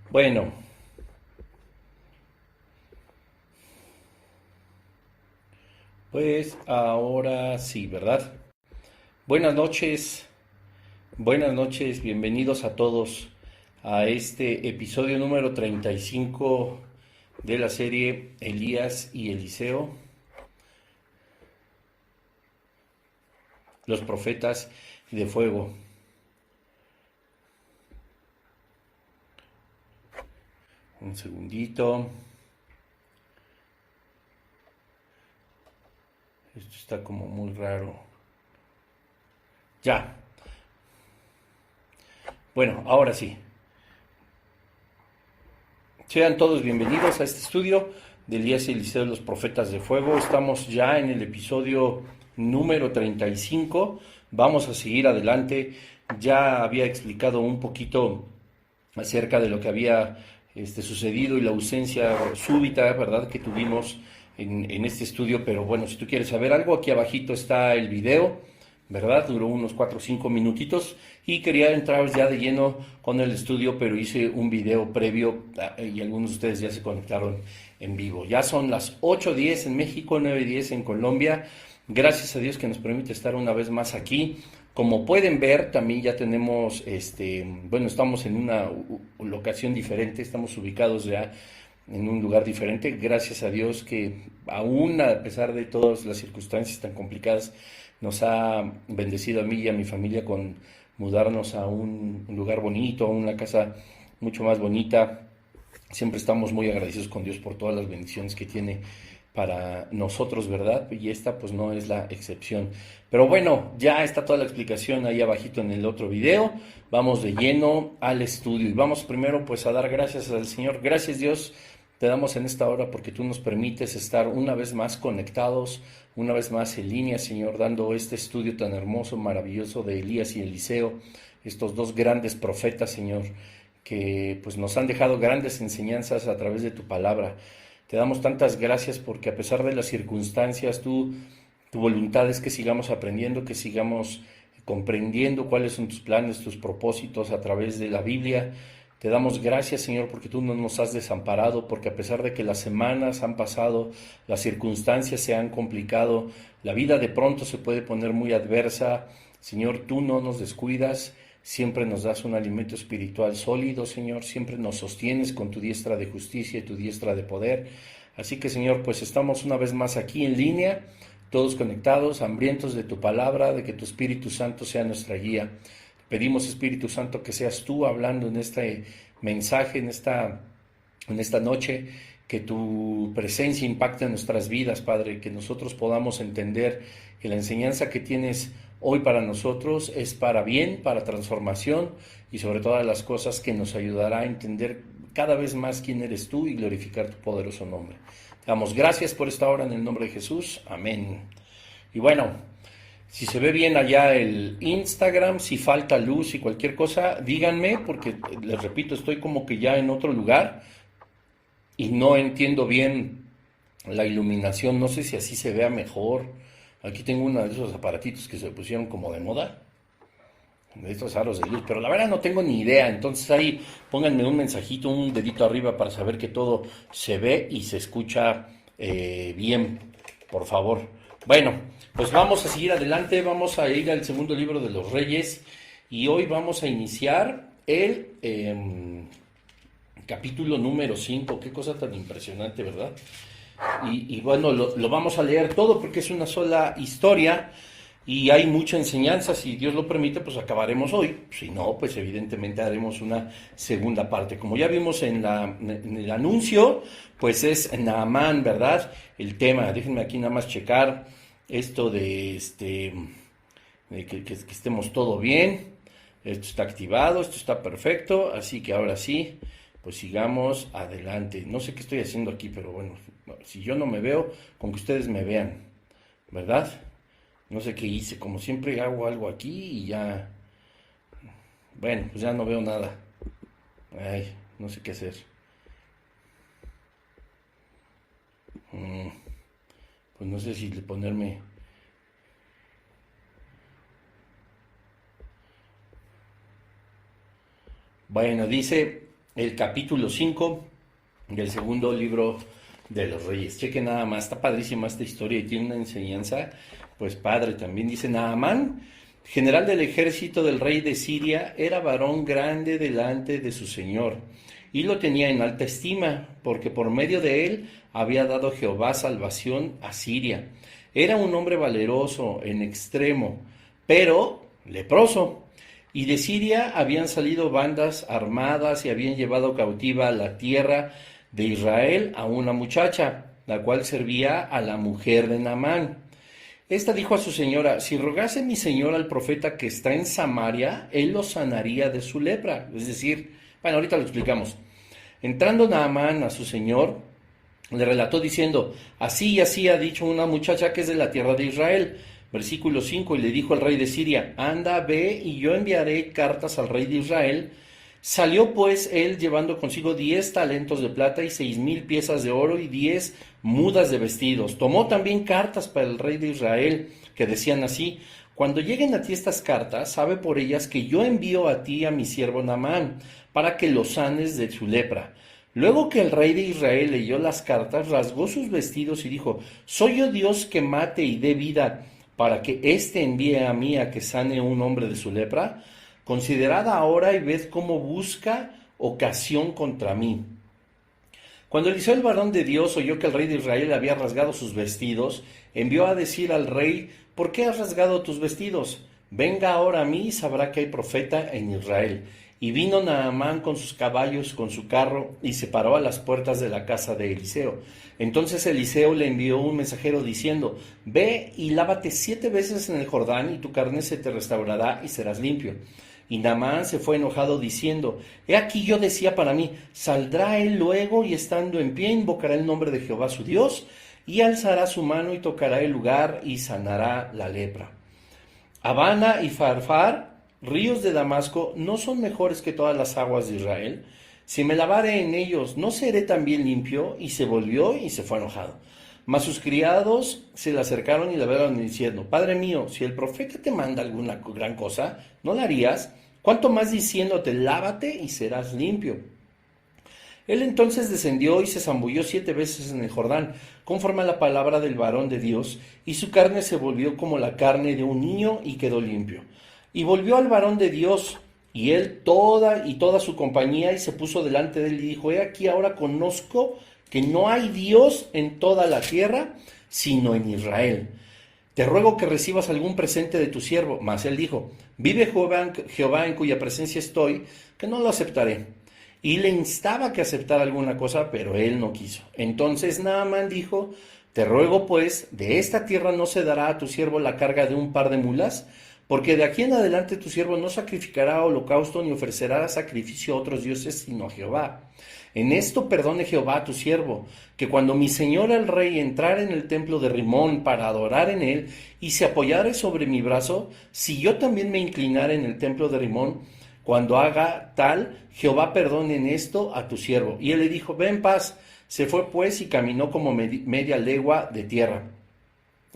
Bueno, pues ahora sí, ¿verdad? Buenas noches, buenas noches, bienvenidos a todos a este episodio número 35 de la serie Elías y Eliseo, los profetas de fuego. Un segundito, esto está como muy raro. Ya, bueno, ahora sí. Sean todos bienvenidos a este estudio de Elías y Eliseo de los Profetas de Fuego. Estamos ya en el episodio número 35. Vamos a seguir adelante. Ya había explicado un poquito acerca de lo que había sucedido y la ausencia súbita, ¿verdad?, que tuvimos en este estudio. Pero bueno, si tú quieres saber algo, aquí abajito está el video, ¿verdad? Duró unos 4 o 5 minutitos y quería entrar ya de lleno con el estudio, pero hice un video previo y algunos de ustedes ya se conectaron en vivo. Ya son las 8:10 en México, 9:10 en Colombia. Gracias a Dios que nos permite estar una vez más aquí. Como pueden ver, también ya tenemos, bueno, estamos en una locación diferente, estamos ubicados ya en un lugar diferente. Gracias a Dios que aún a pesar de todas las circunstancias tan complicadas, nos ha bendecido a mí y a mi familia con mudarnos a un lugar bonito, a una casa mucho más bonita. Siempre estamos muy agradecidos con Dios por todas las bendiciones que tiene para nosotros, ¿verdad? Y esta pues no es la excepción. Pero bueno, ya está toda la explicación ahí abajito en el otro video. Vamos de lleno al estudio y vamos primero pues a dar gracias al Señor. Gracias Dios, te damos en esta hora porque tú nos permites estar una vez más conectados, una vez más en línea, Señor, dando este estudio tan hermoso, maravilloso de Elías y Eliseo, estos dos grandes profetas, Señor, que pues nos han dejado grandes enseñanzas a través de tu palabra. Te damos tantas gracias porque a pesar de las circunstancias, tu voluntad es que sigamos aprendiendo, que sigamos comprendiendo cuáles son tus planes, tus propósitos a través de la Biblia. Te damos gracias, Señor, porque tú no nos has desamparado, porque a pesar de que las semanas han pasado, las circunstancias se han complicado, la vida de pronto se puede poner muy adversa, Señor, tú no nos descuidas, siempre nos das un alimento espiritual sólido, Señor, siempre nos sostienes con tu diestra de justicia y tu diestra de poder. Así que, Señor, pues estamos una vez más aquí en línea, todos conectados, hambrientos de tu palabra, de que tu Espíritu Santo sea nuestra guía. Pedimos, Espíritu Santo, que seas tú hablando en este mensaje, en esta noche, que tu presencia impacte en nuestras vidas, Padre, que nosotros podamos entender que la enseñanza que tienes hoy para nosotros es para bien, para transformación y sobre todas las cosas que nos ayudará a entender cada vez más quién eres tú y glorificar tu poderoso nombre. Te damos gracias por esta hora en el nombre de Jesús. Amén. Y bueno, si se ve bien allá el Instagram, si falta luz y cualquier cosa, díganme, porque les repito, estoy como que ya en otro lugar y no entiendo bien la iluminación. No sé si así se vea mejor. Aquí tengo uno de esos aparatitos que se pusieron como de moda, de estos aros de luz, pero la verdad no tengo ni idea. Entonces ahí pónganme un mensajito, un dedito arriba para saber que todo se ve y se escucha bien, por favor. Bueno, pues vamos a seguir adelante, vamos a ir al segundo libro de los Reyes y hoy vamos a iniciar el capítulo número 5. Qué cosa tan impresionante, ¿verdad? Y bueno, lo vamos a leer todo porque es una sola historia y hay mucha enseñanza. Si Dios lo permite, pues acabaremos hoy. Si no, pues evidentemente haremos una segunda parte. Como ya vimos en el anuncio, pues es Naamán, ¿verdad? El tema. Déjenme aquí nada más checar esto de que estemos todo bien. Esto está activado, esto está perfecto. Así que ahora sí, pues sigamos adelante. No sé qué estoy haciendo aquí, pero bueno, si yo no me veo, con que ustedes me vean, ¿verdad? No sé qué hice, como siempre hago algo aquí y ya, bueno, pues ya no veo nada. Ay, no sé qué hacer. Mm, pues no sé si ponerme... Bueno, dice el capítulo 5 del segundo libro de los Reyes. Cheque nada más, está padrísima esta historia y tiene una enseñanza, pues padre también. Dice: Naamán, general del ejército del rey de Siria, era varón grande delante de su señor, y lo tenía en alta estima, porque por medio de él había dado Jehová salvación a Siria. Era un hombre valeroso en extremo, pero leproso. Y de Siria habían salido bandas armadas y habían llevado cautiva a la tierra de Israel a una muchacha, la cual servía a la mujer de Naamán. Esta dijo a su señora: si rogase mi señor al profeta que está en Samaria, él lo sanaría de su lepra. Es decir, bueno, ahorita lo explicamos. Entrando Naamán a su señor, le relató diciendo: así y así ha dicho una muchacha que es de la tierra de Israel. Versículo 5, y le dijo al rey de Siria: anda, ve, y yo enviaré cartas al rey de Israel. Salió pues él llevando consigo 10 talentos de plata y 6,000 piezas de oro y 10 mudas de vestidos. Tomó también cartas para el rey de Israel, que decían así: cuando lleguen a ti estas cartas, sabe por ellas que yo envío a ti a mi siervo Naamán, para que lo sanes de su lepra. Luego que el rey de Israel leyó las cartas, rasgó sus vestidos y dijo: ¿soy yo Dios que mate y dé vida, para que éste envíe a mí a que sane un hombre de su lepra? Considerad ahora y ved cómo busca ocasión contra mí. Cuando Eliseo, el varón de Dios, oyó que el rey de Israel había rasgado sus vestidos, envió a decir al rey: ¿por qué has rasgado tus vestidos? Venga ahora a mí y sabrá que hay profeta en Israel. Y vino Naamán con sus caballos, con su carro, y se paró a las puertas de la casa de Eliseo. Entonces Eliseo le envió un mensajero diciendo: ve y lávate 7 veces en el Jordán, y tu carne se te restaurará y serás limpio. Y Naamán se fue enojado diciendo: he aquí yo decía para mí: saldrá él luego, y estando en pie invocará el nombre de Jehová su Dios, y alzará su mano y tocará el lugar y sanará la lepra. Abana y Farfar, ríos de Damasco, ¿no son mejores que todas las aguas de Israel? Si me lavare en ellos, ¿no seré también limpio? Y se volvió y se fue enojado. Mas sus criados se le acercaron y le hablaron diciendo: Padre mío, si el profeta te manda alguna gran cosa, ¿no la harías? ¿Cuánto más diciéndote: lávate y serás limpio? Él entonces descendió y se zambulló 7 veces en el Jordán, conforme a la palabra del varón de Dios, y su carne se volvió como la carne de un niño y quedó limpio. Y volvió al varón de Dios, y él toda su compañía, y se puso delante de él y dijo: he aquí ahora conozco que no hay Dios en toda la tierra, sino en Israel. Te ruego que recibas algún presente de tu siervo. Mas él dijo: vive Jehová en cuya presencia estoy, que no lo aceptaré. Y le instaba que aceptara alguna cosa, pero él no quiso. Entonces Naamán dijo: te ruego pues, de esta tierra no se dará a tu siervo la carga de un par de mulas, porque de aquí en adelante tu siervo no sacrificará holocausto ni ofrecerá sacrificio a otros dioses, sino a Jehová. En esto perdone Jehová a tu siervo, que cuando mi señor el rey entrare en el templo de Rimón para adorar en él, y se apoyare sobre mi brazo, si yo también me inclinare en el templo de Rimón, cuando haga tal, Jehová perdone en esto a tu siervo. Y él le dijo: ve en paz. Se fue pues y caminó como media legua de tierra.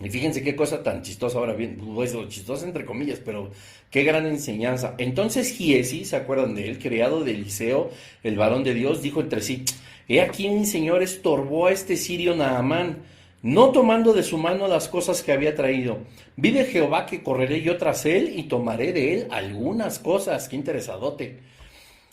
Y fíjense qué cosa tan chistosa, ahora bien, pues lo chistoso entre comillas, pero qué gran enseñanza. Entonces Giesi, ¿se acuerdan de él? Criado de Eliseo, el varón de Dios, dijo entre sí: he aquí mi señor estorbó a este sirio Naamán, no tomando de su mano las cosas que había traído. Vive Jehová que correré yo tras él y tomaré de él algunas cosas. Qué interesadote.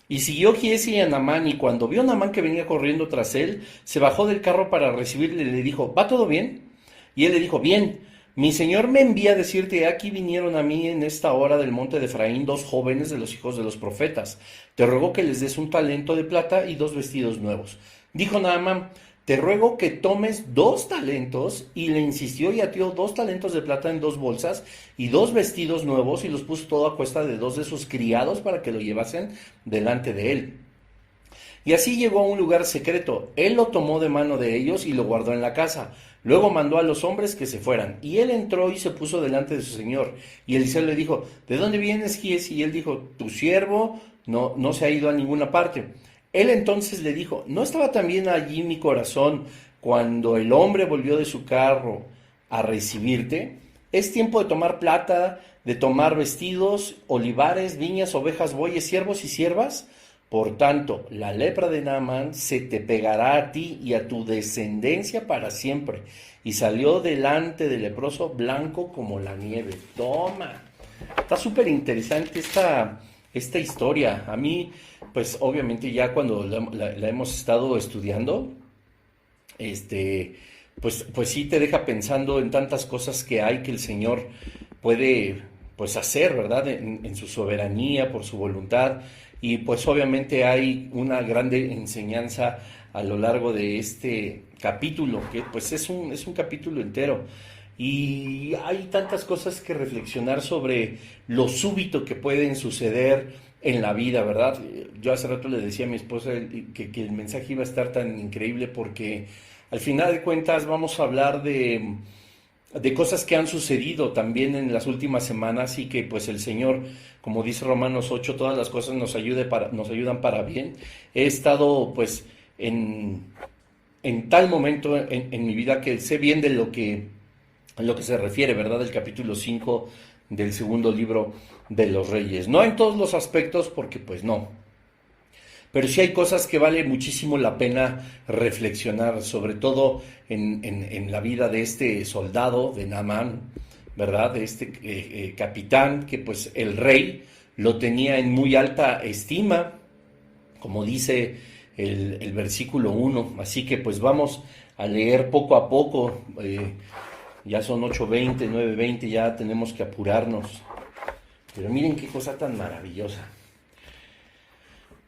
Y siguió Giesi a Naamán, y cuando vio Naamán que venía corriendo tras él, se bajó del carro para recibirle y le dijo: ¿va todo bien? Y él le dijo: bien, mi señor me envía a decirte: aquí vinieron a mí en esta hora del monte de Efraín 2 jóvenes de los hijos de los profetas. Te ruego que les des un talento de plata y 2 vestidos nuevos. Dijo Naamán: te ruego que tomes 2 talentos, y le insistió y atió 2 talentos de plata en 2 bolsas y 2 vestidos nuevos, y los puso todo a cuesta de 2 de sus criados para que lo llevasen delante de él. Y así llegó a un lugar secreto. Él lo tomó de mano de ellos y lo guardó en la casa. Luego mandó a los hombres que se fueran. Y él entró y se puso delante de su señor. Y Eliseo le dijo: ¿de dónde vienes, Giesi? Y él dijo: tu siervo no se ha ido a ninguna parte. Él entonces le dijo: ¿no estaba también allí mi corazón cuando el hombre volvió de su carro a recibirte? Es tiempo de tomar plata, de tomar vestidos, olivares, viñas, ovejas, bueyes, siervos y siervas. Por tanto, la lepra de Naamán se te pegará a ti y a tu descendencia para siempre. Y salió delante del leproso blanco como la nieve. Toma. Está súper interesante esta historia. A mí, pues obviamente ya cuando la hemos estado estudiando, pues sí te deja pensando en tantas cosas que hay que el Señor puede pues hacer, ¿verdad? En su soberanía, por su voluntad. Y pues obviamente hay una grande enseñanza a lo largo de este capítulo, que pues es un capítulo entero. Y hay tantas cosas que reflexionar sobre lo súbito que pueden suceder en la vida, ¿verdad? Yo hace rato le decía a mi esposa que el mensaje iba a estar tan increíble porque al final de cuentas vamos a hablar de cosas que han sucedido también en las últimas semanas y que pues el Señor, como dice Romanos 8, todas las cosas nos ayudan para bien. He estado pues en tal momento en mi vida que sé bien de lo que se refiere, ¿verdad? El capítulo 5 del segundo libro de los Reyes. No en todos los aspectos porque pues no, pero sí hay cosas que vale muchísimo la pena reflexionar, sobre todo en la vida de este soldado, de Naamán, ¿verdad? De este capitán que pues el rey lo tenía en muy alta estima, como dice el versículo 1. Así que pues vamos a leer poco a poco. Ya son 8:20, 9:20, ya tenemos que apurarnos. Pero miren qué cosa tan maravillosa.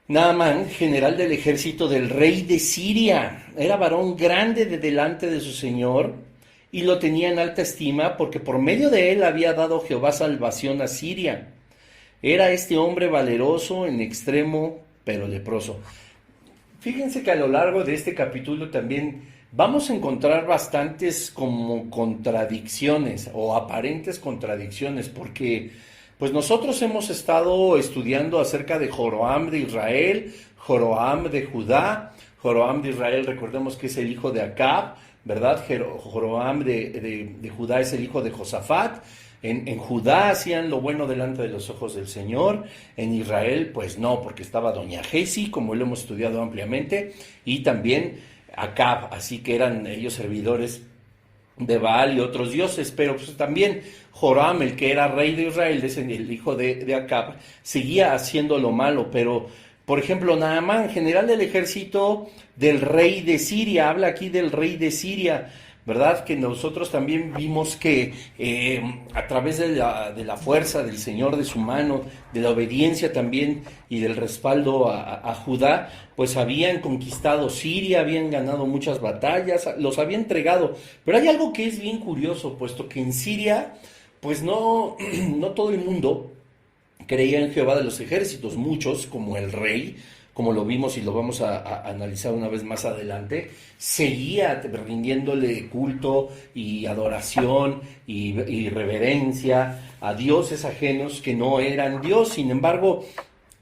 Naamán, general del ejército del rey de Siria, era varón grande de delante de su señor y lo tenía en alta estima porque por medio de él había dado Jehová salvación a Siria. Era este hombre valeroso en extremo, pero leproso. Fíjense que a lo largo de este capítulo también vamos a encontrar bastantes como contradicciones o aparentes contradicciones, porque pues nosotros hemos estado estudiando acerca de Joroam de Israel, Joroam de Judá. Joroam de Israel, recordemos que es el hijo de Acab, ¿verdad? Joroam de Judá es el hijo de Josafat. En Judá hacían lo bueno delante de los ojos del Señor, en Israel pues no, porque estaba doña Jesi, como lo hemos estudiado ampliamente, y también Acab, así que eran ellos servidores de Baal y otros dioses, pero pues también Joram, el que era rey de Israel, es el hijo de Acab, seguía haciendo lo malo. Pero por ejemplo, Naamán, general del ejército del rey de Siria, habla aquí del rey de Siria, ¿verdad? Que nosotros también vimos que a través de la fuerza del Señor, de su mano, de la obediencia también y del respaldo a Judá, pues habían conquistado Siria, habían ganado muchas batallas, los había entregado. Pero hay algo que es bien curioso, puesto que en Siria, pues no todo el mundo creía en Jehová de los ejércitos, muchos, como el rey, como lo vimos y lo vamos a analizar una vez más adelante, seguía rindiéndole culto y adoración y reverencia a dioses ajenos que no eran Dios. Sin embargo,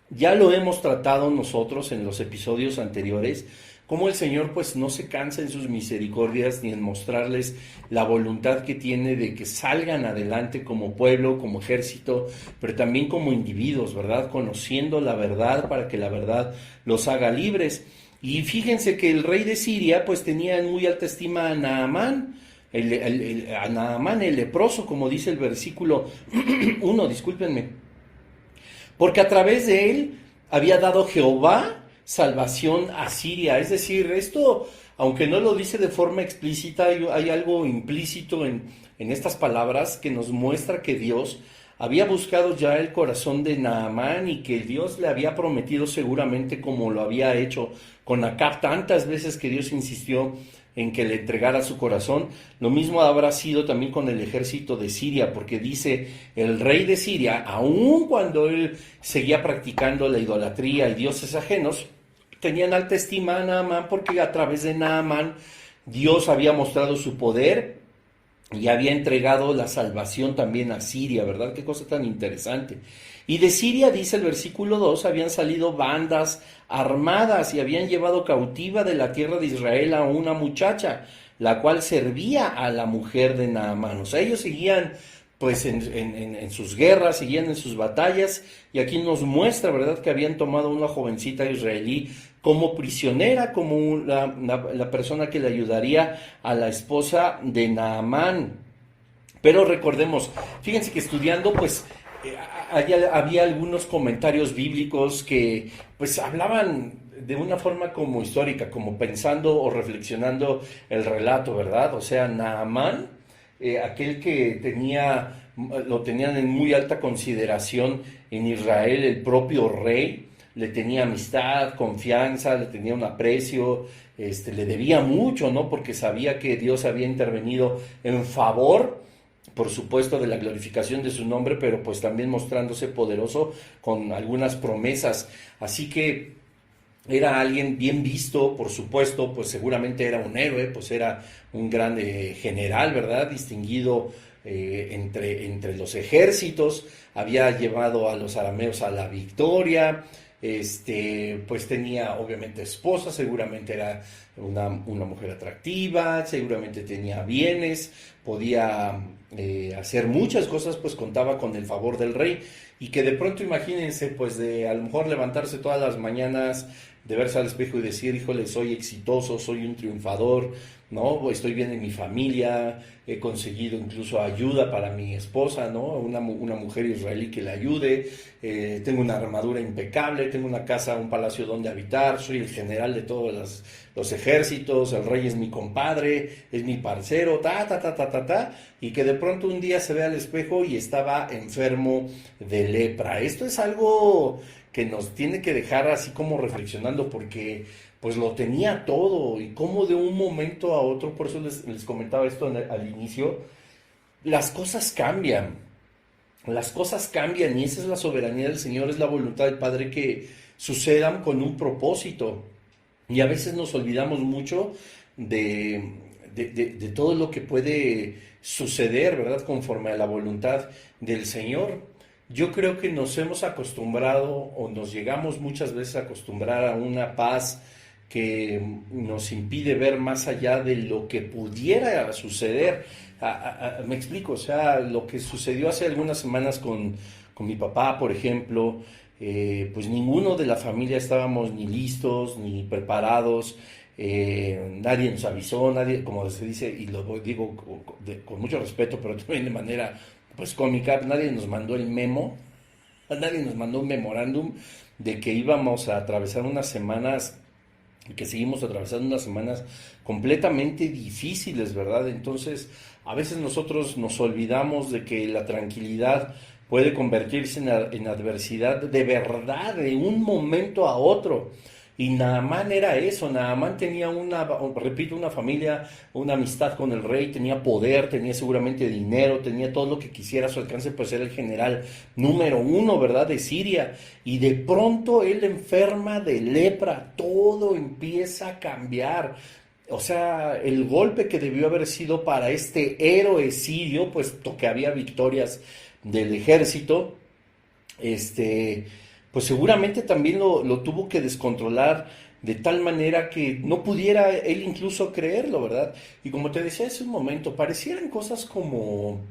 ya lo hemos tratado nosotros en los episodios anteriores, cómo el Señor pues no se cansa en sus misericordias ni en mostrarles la voluntad que tiene de que salgan adelante como pueblo, como ejército, pero también como individuos, ¿verdad? Conociendo la verdad para que la verdad los haga libres. Y fíjense que el rey de Siria pues tenía en muy alta estima a Naamán, a Naamán el leproso, como dice el versículo 1, discúlpenme, porque a través de él había dado Jehová salvación a Siria. Es decir, esto, aunque no lo dice de forma explícita, hay algo implícito en estas palabras que nos muestra que Dios había buscado ya el corazón de Naamán y que Dios le había prometido seguramente, como lo había hecho con Acab tantas veces que Dios insistió en que le entregara su corazón. Lo mismo habrá sido también con el ejército de Siria, porque dice el rey de Siria, aun cuando él seguía practicando la idolatría y dioses ajenos, tenían alta estima a Naamán porque a través de Naamán Dios había mostrado su poder y había entregado la salvación también a Siria, ¿verdad? Qué cosa tan interesante. Y de Siria, dice el versículo 2, habían salido bandas armadas y habían llevado cautiva de la tierra de Israel a una muchacha, la cual servía a la mujer de Naamán. O sea, ellos seguían pues en sus guerras, seguían en sus batallas, y aquí nos muestra, ¿verdad?, que habían tomado a una jovencita israelí como prisionera, como la persona que le ayudaría a la esposa de Naamán. Pero recordemos, fíjense que estudiando, pues había algunos comentarios bíblicos que pues hablaban de una forma como histórica, como pensando o reflexionando el relato, ¿verdad? O sea, Naamán, aquel que lo tenían en muy alta consideración en Israel, el propio rey, le tenía amistad, confianza, le tenía un aprecio, le debía mucho, ¿no? Porque sabía que Dios había intervenido en favor, por supuesto, de la glorificación de su nombre, pero pues también mostrándose poderoso con algunas promesas. Así que era alguien bien visto, por supuesto, pues seguramente era un héroe, pues era un gran general, ¿verdad? Distinguido entre los ejércitos, había llevado a los arameos a la victoria, pues tenía obviamente esposa, seguramente era una mujer atractiva, seguramente tenía bienes, podía hacer muchas cosas, pues contaba con el favor del rey, y que de pronto imagínense, pues de a lo mejor levantarse todas las mañanas, de verse al espejo y decir, híjole, soy exitoso, soy un triunfador, ¿no? Estoy bien en mi familia, he conseguido incluso ayuda para mi esposa, ¿no? Una mujer israelí que le ayude, tengo una armadura impecable, tengo una casa, un palacio donde habitar, soy el general de todos los ejércitos, el rey es mi compadre, es mi parcero, y que de pronto un día se ve al espejo y estaba enfermo de lepra. Esto es algo que nos tiene que dejar así como reflexionando, porque pues lo tenía todo, y como de un momento a otro, por eso les comentaba esto al inicio, las cosas cambian, y esa es la soberanía del Señor, es la voluntad del Padre que sucedan con un propósito, y a veces nos olvidamos mucho de todo lo que puede suceder, ¿verdad?, conforme a la voluntad del Señor. Yo creo que nos hemos acostumbrado, o nos llegamos muchas veces a acostumbrar a una paz que nos impide ver más allá de lo que pudiera suceder. Me explico, o sea, lo que sucedió hace algunas semanas con mi papá, por ejemplo, pues ninguno de la familia estábamos ni listos, ni preparados, nadie nos avisó, nadie, como se dice, y lo digo con mucho respeto, pero también de manera pues cómica, nadie nos mandó el memo, nadie nos mandó un memorándum de que íbamos a atravesar unas semanas, que seguimos atravesando unas semanas completamente difíciles, ¿verdad? Entonces, a veces nosotros nos olvidamos de que la tranquilidad puede convertirse en adversidad de verdad, de un momento a otro. Y Naamán era eso, Naamán tenía una familia, una amistad con el rey, tenía poder, tenía seguramente dinero, tenía todo lo que quisiera a su alcance, pues era el general número uno, ¿verdad?, de Siria. Y de pronto él enferma de lepra, todo empieza a cambiar. O sea, el golpe que debió haber sido para este héroe sirio, puesto que había victorias del ejército, pues seguramente también lo tuvo que descontrolar de tal manera que no pudiera él incluso creerlo, ¿verdad? Y como te decía hace un momento, parecieran cosas como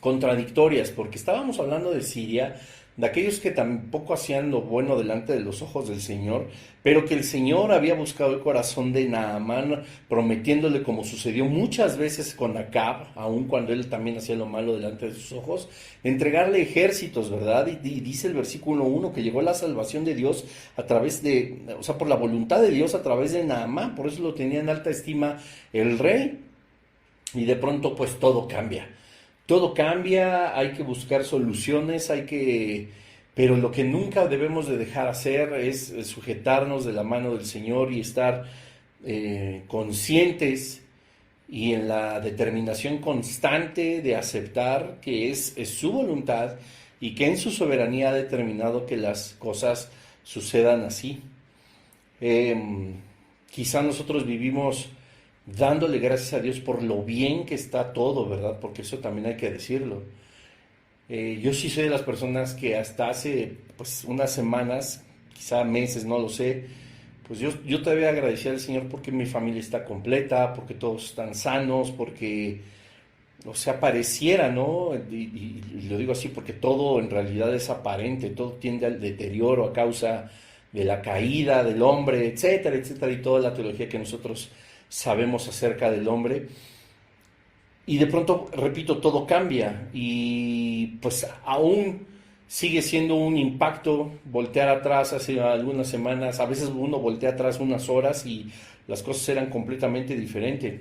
contradictorias, porque estábamos hablando de Siria, de aquellos que tampoco hacían lo bueno delante de los ojos del Señor, pero que el Señor había buscado el corazón de Naamán, prometiéndole, como sucedió muchas veces con Acab, aun cuando él también hacía lo malo delante de sus ojos, entregarle ejércitos, ¿verdad? Y dice el versículo 1 que llegó la salvación de Dios a través o sea, por la voluntad de Dios a través de Naamán, por eso lo tenía en alta estima el rey, y de pronto pues todo cambia. Todo cambia, hay que buscar soluciones, pero lo que nunca debemos de dejar hacer es sujetarnos de la mano del Señor y estar conscientes y en la determinación constante de aceptar que es su voluntad y que en su soberanía ha determinado que las cosas sucedan así. Quizá nosotros vivimos dándole gracias a Dios por lo bien que está todo, ¿verdad? Porque eso también hay que decirlo. Yo sí soy de las personas que hasta hace pues unas semanas, quizá meses, no lo sé, pues yo todavía agradecía al Señor porque mi familia está completa, porque todos están sanos, porque o sea, pareciera, ¿no? Y lo digo así porque todo en realidad es aparente, todo tiende al deterioro a causa de la caída del hombre, etcétera, etcétera, y toda la teología que nosotros sabemos acerca del hombre. Y de pronto, repito, todo cambia y pues aún sigue siendo un impacto voltear atrás hace algunas semanas, a veces uno voltea atrás unas horas y las cosas eran completamente diferentes.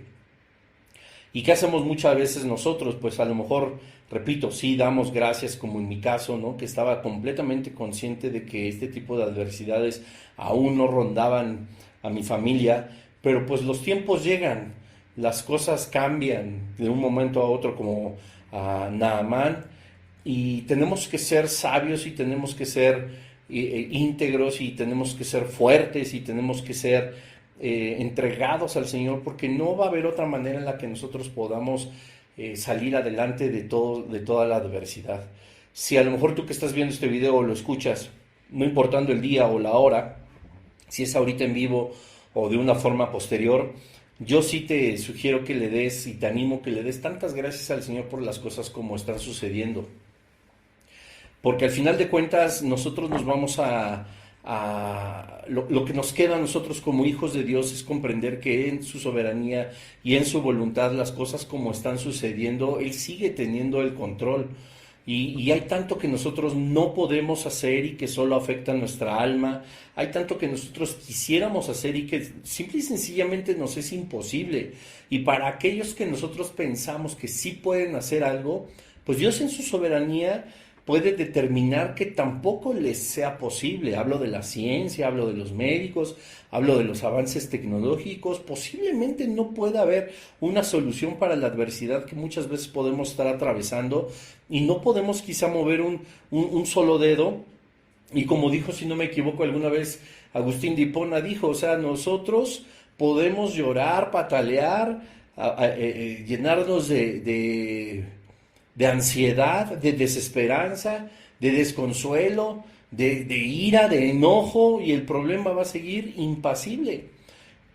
¿Y qué hacemos muchas veces nosotros? Pues a lo mejor, repito, sí damos gracias, como en mi caso, ¿no? Que estaba completamente consciente de que este tipo de adversidades aún no rondaban a mi familia, pero pues los tiempos llegan, las cosas cambian de un momento a otro, como a Naamán, y tenemos que ser sabios y tenemos que ser íntegros y tenemos que ser fuertes y tenemos que ser entregados al Señor, porque no va a haber otra manera en la que nosotros podamos salir adelante de toda la adversidad. Si a lo mejor tú que estás viendo este video o lo escuchas, no importando el día o la hora, si es ahorita en vivo o de una forma posterior, yo sí te sugiero que le des y te animo que le des tantas gracias al Señor por las cosas como están sucediendo. Porque al final de cuentas nosotros nos vamos lo que nos queda a nosotros como hijos de Dios es comprender que en su soberanía y en su voluntad las cosas como están sucediendo, Él sigue teniendo el control. Y hay tanto que nosotros no podemos hacer y que solo afecta a nuestra alma. Hay tanto que nosotros quisiéramos hacer y que simple y sencillamente nos es imposible. Y para aquellos que nosotros pensamos que sí pueden hacer algo, pues Dios en su soberanía puede determinar que tampoco les sea posible. Hablo de la ciencia, hablo de los médicos, hablo de los avances tecnológicos. Posiblemente no pueda haber una solución para la adversidad que muchas veces podemos estar atravesando y no podemos quizá mover un solo dedo. Y como dijo, si no me equivoco, alguna vez Agustín de Hipona dijo, o sea, nosotros podemos llorar, patalear, llenarnos de ansiedad, de desesperanza, de desconsuelo, de ira, de enojo, y el problema va a seguir impasible.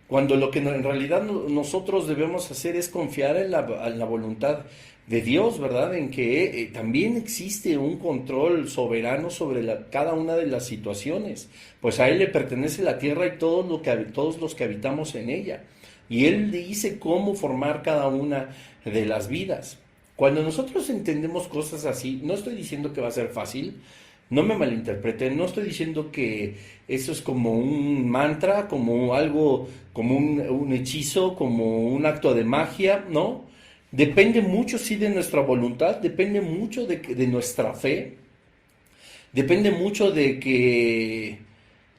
Cuando lo que en realidad nosotros debemos hacer es confiar en la voluntad de Dios, ¿verdad? En que también existe un control soberano sobre cada una de las situaciones. Pues a Él le pertenece la tierra y todos los que habitamos en ella. Y Él dice cómo formar cada una de las vidas. Cuando nosotros entendemos cosas así, no estoy diciendo que va a ser fácil, no me malinterpreten, no estoy diciendo que eso es como un mantra, como algo, como un hechizo, como un acto de magia, ¿no? Depende mucho, sí, de nuestra voluntad, depende mucho de nuestra fe, depende mucho de que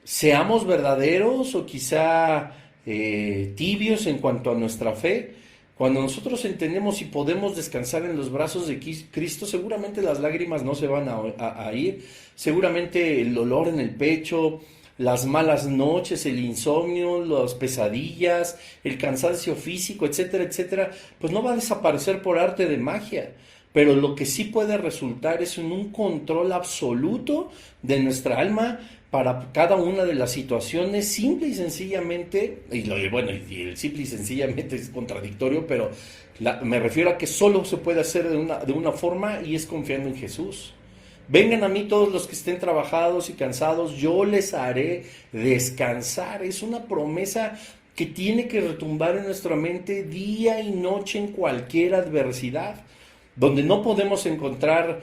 seamos verdaderos o quizá tibios en cuanto a nuestra fe. Cuando nosotros entendemos y podemos descansar en los brazos de Cristo, seguramente las lágrimas no se van a ir, seguramente el dolor en el pecho, las malas noches, el insomnio, las pesadillas, el cansancio físico, etcétera, etcétera, pues no va a desaparecer por arte de magia. Pero lo que sí puede resultar es en un control absoluto de nuestra alma para cada una de las situaciones, simple y sencillamente, y el simple y sencillamente es contradictorio, pero me refiero a que solo se puede hacer de una forma y es confiando en Jesús. Vengan a mí todos los que estén trabajados y cansados, yo les haré descansar. Es una promesa que tiene que retumbar en nuestra mente día y noche en cualquier adversidad. Donde no podemos encontrar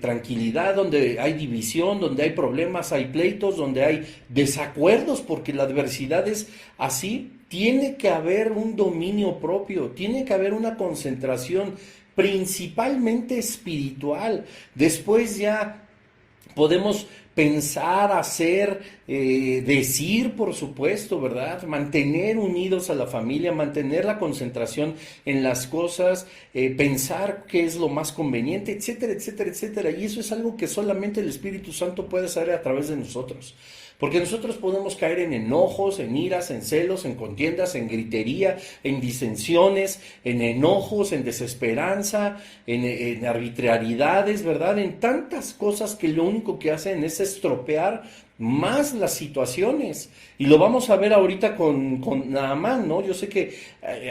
tranquilidad, donde hay división, donde hay problemas, hay pleitos, donde hay desacuerdos, porque la adversidad es así, tiene que haber un dominio propio, tiene que haber una concentración principalmente espiritual. Después ya podemos pensar, hacer, decir, por supuesto, ¿verdad? Mantener unidos a la familia, mantener la concentración en las cosas, pensar qué es lo más conveniente, etcétera, etcétera, etcétera. Y eso es algo que solamente el Espíritu Santo puede hacer a través de nosotros. Porque nosotros podemos caer en enojos, en iras, en celos, en contiendas, en gritería, en disensiones, en enojos, en desesperanza, en arbitrariedades, ¿verdad? En tantas cosas que lo único que hacen es estropear más las situaciones. Y lo vamos a ver ahorita con Naamán, ¿no? Yo sé que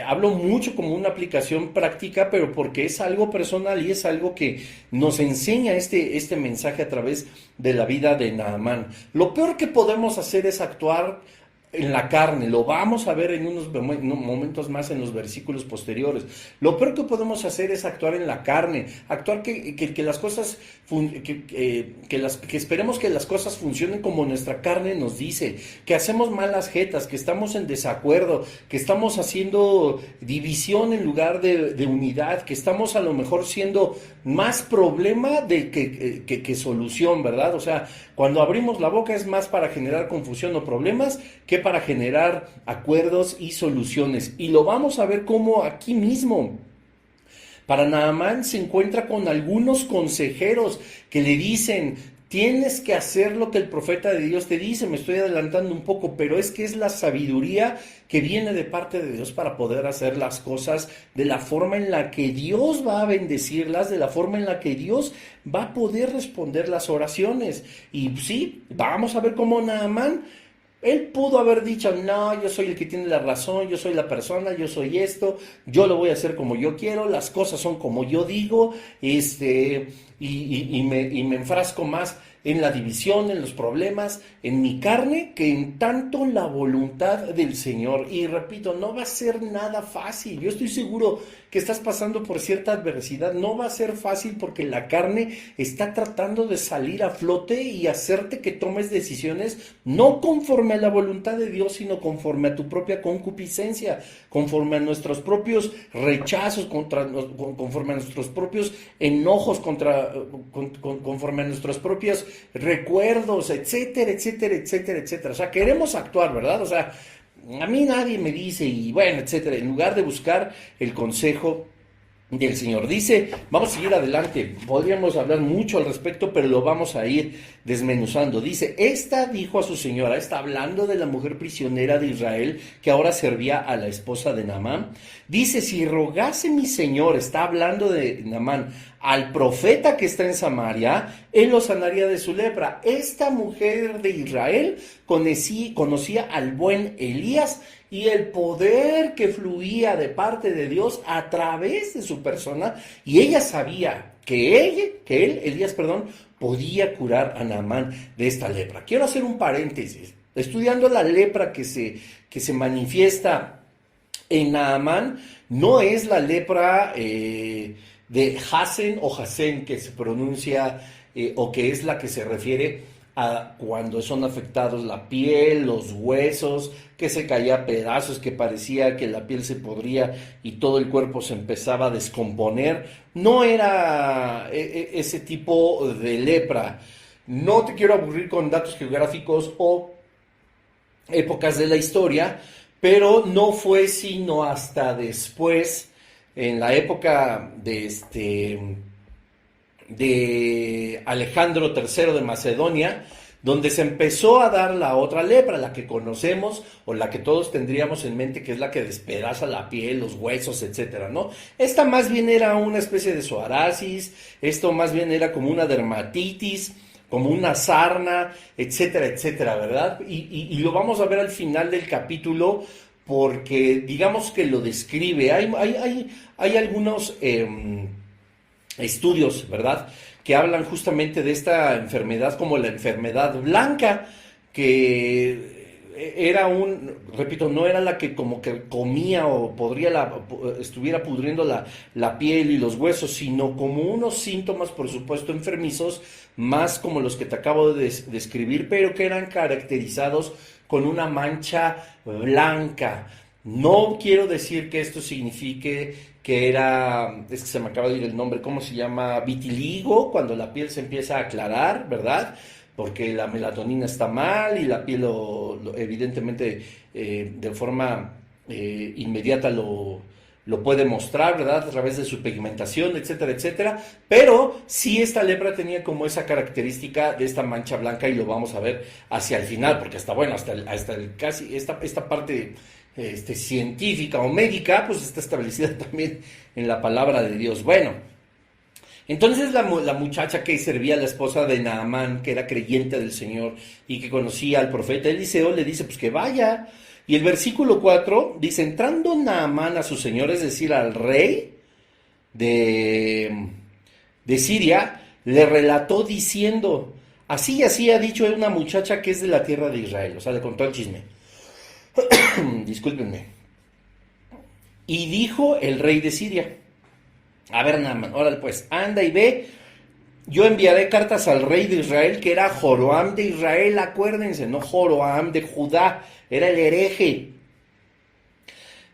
hablo mucho como una aplicación práctica, pero porque es algo personal y es algo que nos enseña este mensaje a través de la vida de Naamán. Lo peor que podemos hacer es actuar en la carne, lo vamos a ver en unos momentos más en los versículos posteriores. Lo peor que podemos hacer es actuar en la carne, actuar que las cosas, que esperemos que las cosas funcionen como nuestra carne nos dice, que hacemos malas jetas, que estamos en desacuerdo, que estamos haciendo división en lugar de unidad, que estamos a lo mejor siendo más problema que solución, ¿verdad? O sea, cuando abrimos la boca es más para generar confusión o problemas que para generar acuerdos y soluciones. Y lo vamos a ver como aquí mismo. Para Naamán se encuentra con algunos consejeros que le dicen: tienes que hacer lo que el profeta de Dios te dice. Me estoy adelantando un poco, pero es que es la sabiduría que viene de parte de Dios para poder hacer las cosas de la forma en la que Dios va a bendecirlas, de la forma en la que Dios va a poder responder las oraciones. Y sí, vamos a ver cómo Naamán, él pudo haber dicho: no, yo soy el que tiene la razón, yo soy la persona, yo soy esto, yo lo voy a hacer como yo quiero, las cosas son como yo digo, y me enfrasco más en la división, en los problemas, en mi carne, que en tanto la voluntad del Señor. Y repito, no va a ser nada fácil. Yo estoy seguro que estás pasando por cierta adversidad. No va a ser fácil porque la carne está tratando de salir a flote y hacerte que tomes decisiones no conforme a la voluntad de Dios, sino conforme a tu propia concupiscencia, conforme a nuestros propios rechazos, conforme a nuestros propios enojos, conforme a nuestros propios recuerdos, etcétera, etcétera, etcétera, etcétera. O sea, queremos actuar, ¿verdad? O sea, a mí nadie me dice, y bueno, etcétera, en lugar de buscar el consejo del Señor. Dice, vamos a seguir adelante, podríamos hablar mucho al respecto, pero lo vamos a ir desmenuzando. Dice, esta dijo a su señora, está hablando de la mujer prisionera de Israel, que ahora servía a la esposa de Naamán. Dice, si rogase mi señor, está hablando de Naamán, al profeta que está en Samaria, él lo sanaría de su lepra. Esta mujer de Israel conocía al buen Elías y el poder que fluía de parte de Dios a través de su persona, y ella sabía que Elías, podía curar a Naamán de esta lepra. Quiero hacer un paréntesis. Estudiando la lepra que se manifiesta en Naamán, no es la lepra de Hasen o Hasen que se pronuncia o que es la que se refiere a cuando son afectados la piel, los huesos, que se caía a pedazos, que parecía que la piel se podría y todo el cuerpo se empezaba a descomponer. No era ese tipo de lepra. No te quiero aburrir con datos geográficos o épocas de la historia, pero no fue sino hasta después, en la época de Alejandro III de Macedonia, donde se empezó a dar la otra lepra, la que conocemos o la que todos tendríamos en mente, que es la que despedaza la piel, los huesos, etcétera, ¿no? Esta más bien era una especie de psoriasis, esto más bien era como una dermatitis, como una sarna, etcétera, etcétera, ¿verdad? Y lo vamos a ver al final del capítulo, porque digamos que lo describe. Hay algunos estudios, ¿verdad?, que hablan justamente de esta enfermedad como la enfermedad blanca, que era repito, no era la que como que comía o estuviera pudriendo la piel y los huesos, sino como unos síntomas, por supuesto, enfermizos, más como los que te acabo de describir, pero que eran caracterizados con una mancha blanca. No quiero decir que esto signifique que es que se me acaba de ir el nombre, ¿cómo se llama? Vitiligo, cuando la piel se empieza a aclarar, ¿verdad? Porque la melatonina está mal y la piel evidentemente de forma inmediata lo puede mostrar, ¿verdad?, a través de su pigmentación, etcétera, etcétera. Pero sí, esta lepra tenía como esa característica de esta mancha blanca, y lo vamos a ver hacia el final, porque hasta casi esta parte científica o médica, pues está establecida también en la palabra de Dios. Bueno, Entonces la muchacha que servía, la esposa de Naamán, que era creyente del Señor y que conocía al profeta Eliseo, le dice pues que vaya. Y el versículo 4 dice, entrando Naamán a su señor, es decir, al rey de Siria, le relató diciendo, así y así ha dicho una muchacha que es de la tierra de Israel. O sea, le contó el chisme. Discúlpenme. Y dijo el rey de Siria, a ver, Naamán, órale pues, anda y ve, yo enviaré cartas al rey de Israel, que era Joroam de Israel, acuérdense, no Joroam de Judá, era el hereje.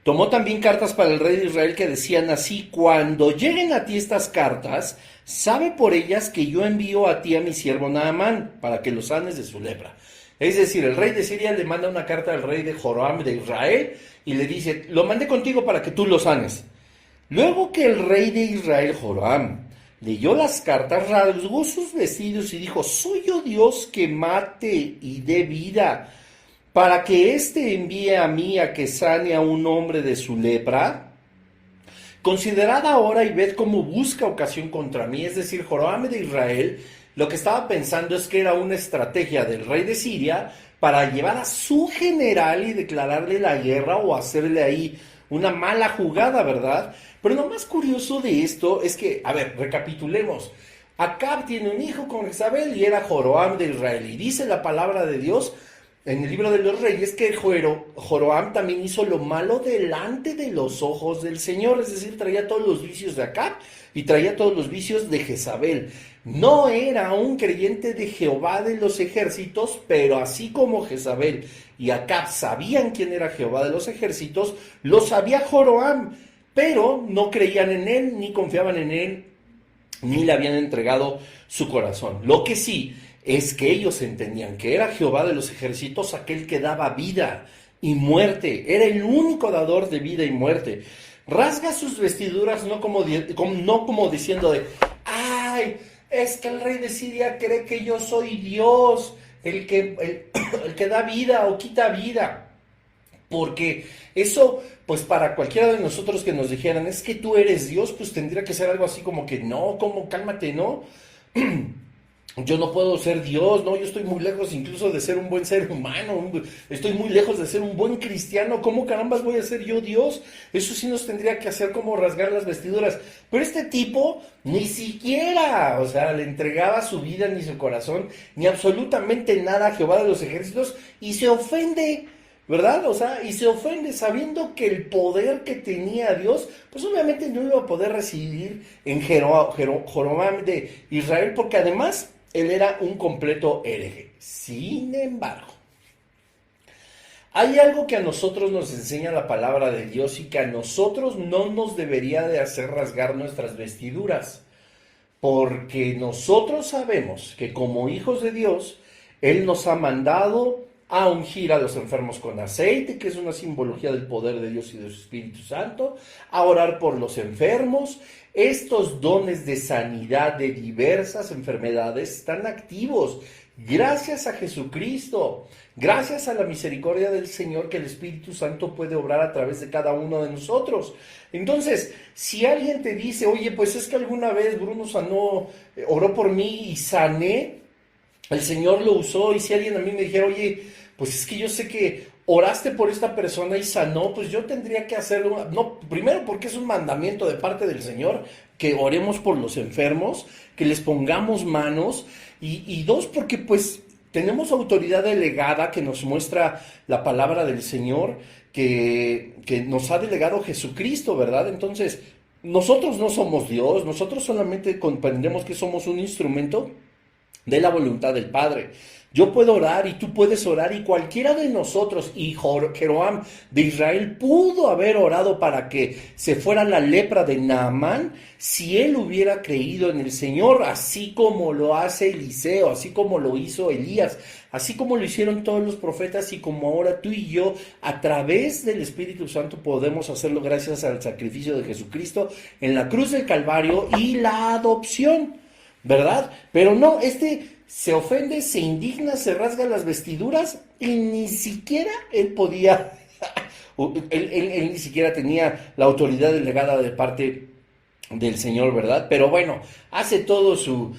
Tomó también cartas para el rey de Israel que decían así, cuando lleguen a ti estas cartas, sabe por ellas que yo envío a ti a mi siervo Naamán, para que lo sanes de su lepra. Es decir, el rey de Siria le manda una carta al rey de Joroam de Israel y le dice, lo mandé contigo para que tú lo sanes. Luego que el rey de Israel, Joram, leyó las cartas, rasgó sus vestidos y dijo, ¿soy yo Dios que mate y dé vida para que éste envíe a mí a que sane a un hombre de su lepra? Considerad ahora y ved cómo busca ocasión contra mí. Es decir, Joram de Israel lo que estaba pensando es que era una estrategia del rey de Siria para llevar a su general y declararle la guerra o hacerle ahí una mala jugada, ¿verdad? Pero lo más curioso de esto es que, a ver, recapitulemos. Acab tiene un hijo con Jezabel y era Joroam de Israel. Y dice la palabra de Dios en el libro de los Reyes que Joroam también hizo lo malo delante de los ojos del Señor. Es decir, traía todos los vicios de Acab y traía todos los vicios de Jezabel. No era un creyente de Jehová de los ejércitos, pero así como Jezabel y Acab sabían quién era Jehová de los ejércitos, lo sabía Joroam, pero no creían en él, ni confiaban en él, ni le habían entregado su corazón. Lo que sí es que ellos entendían que era Jehová de los ejércitos aquel que daba vida y muerte, era el único dador de vida y muerte. Rasga sus vestiduras no como diciendo de, ¡ay! Es que el rey de Siria cree que yo soy Dios, el que da vida o quita vida. Porque eso, pues para cualquiera de nosotros que nos dijeran, es que tú eres Dios, pues tendría que ser algo así como que, no, como cálmate, ¿no? Yo no puedo ser Dios, no, yo estoy muy lejos incluso de ser un buen ser humano, estoy muy lejos de ser un buen cristiano, ¿cómo carambas voy a ser yo Dios? Eso sí nos tendría que hacer como rasgar las vestiduras, pero este tipo ni siquiera, o sea, le entregaba su vida ni su corazón, ni absolutamente nada a Jehová de los ejércitos, y se ofende, ¿verdad? O sea, y se ofende sabiendo que el poder que tenía Dios, pues obviamente no iba a poder recibir en Joroam de Israel, porque además él era un completo hereje. Sin embargo, hay algo que a nosotros nos enseña la palabra de Dios y que a nosotros no nos debería de hacer rasgar nuestras vestiduras, porque nosotros sabemos que como hijos de Dios, Él nos ha mandado a ungir a los enfermos con aceite, que es una simbología del poder de Dios y de su Espíritu Santo, a orar por los enfermos. Estos dones de sanidad de diversas enfermedades están activos gracias a Jesucristo, gracias a la misericordia del Señor que el Espíritu Santo puede obrar a través de cada uno de nosotros. Entonces, si alguien te dice, oye, pues es que alguna vez Bruno sanó, oró por mí y sané, el Señor lo usó, y si alguien a mí me dijera, oye, pues es que yo sé que oraste por esta persona y sanó, pues yo tendría que hacerlo, no, primero porque es un mandamiento de parte del Señor, que oremos por los enfermos, que les pongamos manos, y dos, porque pues tenemos autoridad delegada que nos muestra la palabra del Señor, que nos ha delegado Jesucristo, ¿verdad? Entonces, nosotros no somos Dios, nosotros solamente comprendemos que somos un instrumento de la voluntad del Padre. Yo puedo orar y tú puedes orar, y cualquiera de nosotros, y Joroam de Israel pudo haber orado para que se fuera la lepra de Naamán si él hubiera creído en el Señor, así como lo hace Eliseo, así como lo hizo Elías, así como lo hicieron todos los profetas, y como ahora tú y yo a través del Espíritu Santo podemos hacerlo gracias al sacrificio de Jesucristo en la cruz del Calvario y la adopción, ¿verdad? Pero no, se ofende, se indigna, se rasga las vestiduras, y ni siquiera él podía, él ni siquiera tenía la autoridad delegada de parte del Señor, ¿verdad? Pero bueno, hace todo su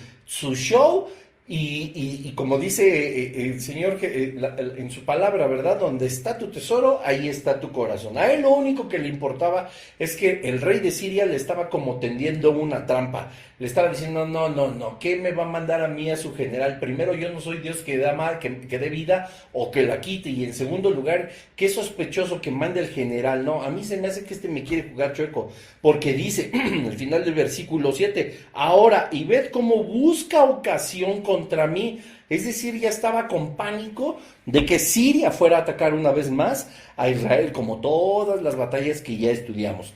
show y como dice el Señor en su palabra, ¿verdad? Donde está tu tesoro, ahí está tu corazón. A él lo único que le importaba es que el rey de Siria le estaba como tendiendo una trampa. Le estaba diciendo, no, no, no, ¿qué me va a mandar a mí a su general? Primero, yo no soy Dios que da mal, que dé vida o que la quite. Y en segundo lugar, qué sospechoso que mande el general. No, a mí se me hace que me quiere jugar chueco. Porque dice, al final del versículo 7, ahora, y ved cómo busca ocasión contra mí. Es decir, ya estaba con pánico de que Siria fuera a atacar una vez más a Israel, como todas las batallas que ya estudiamos.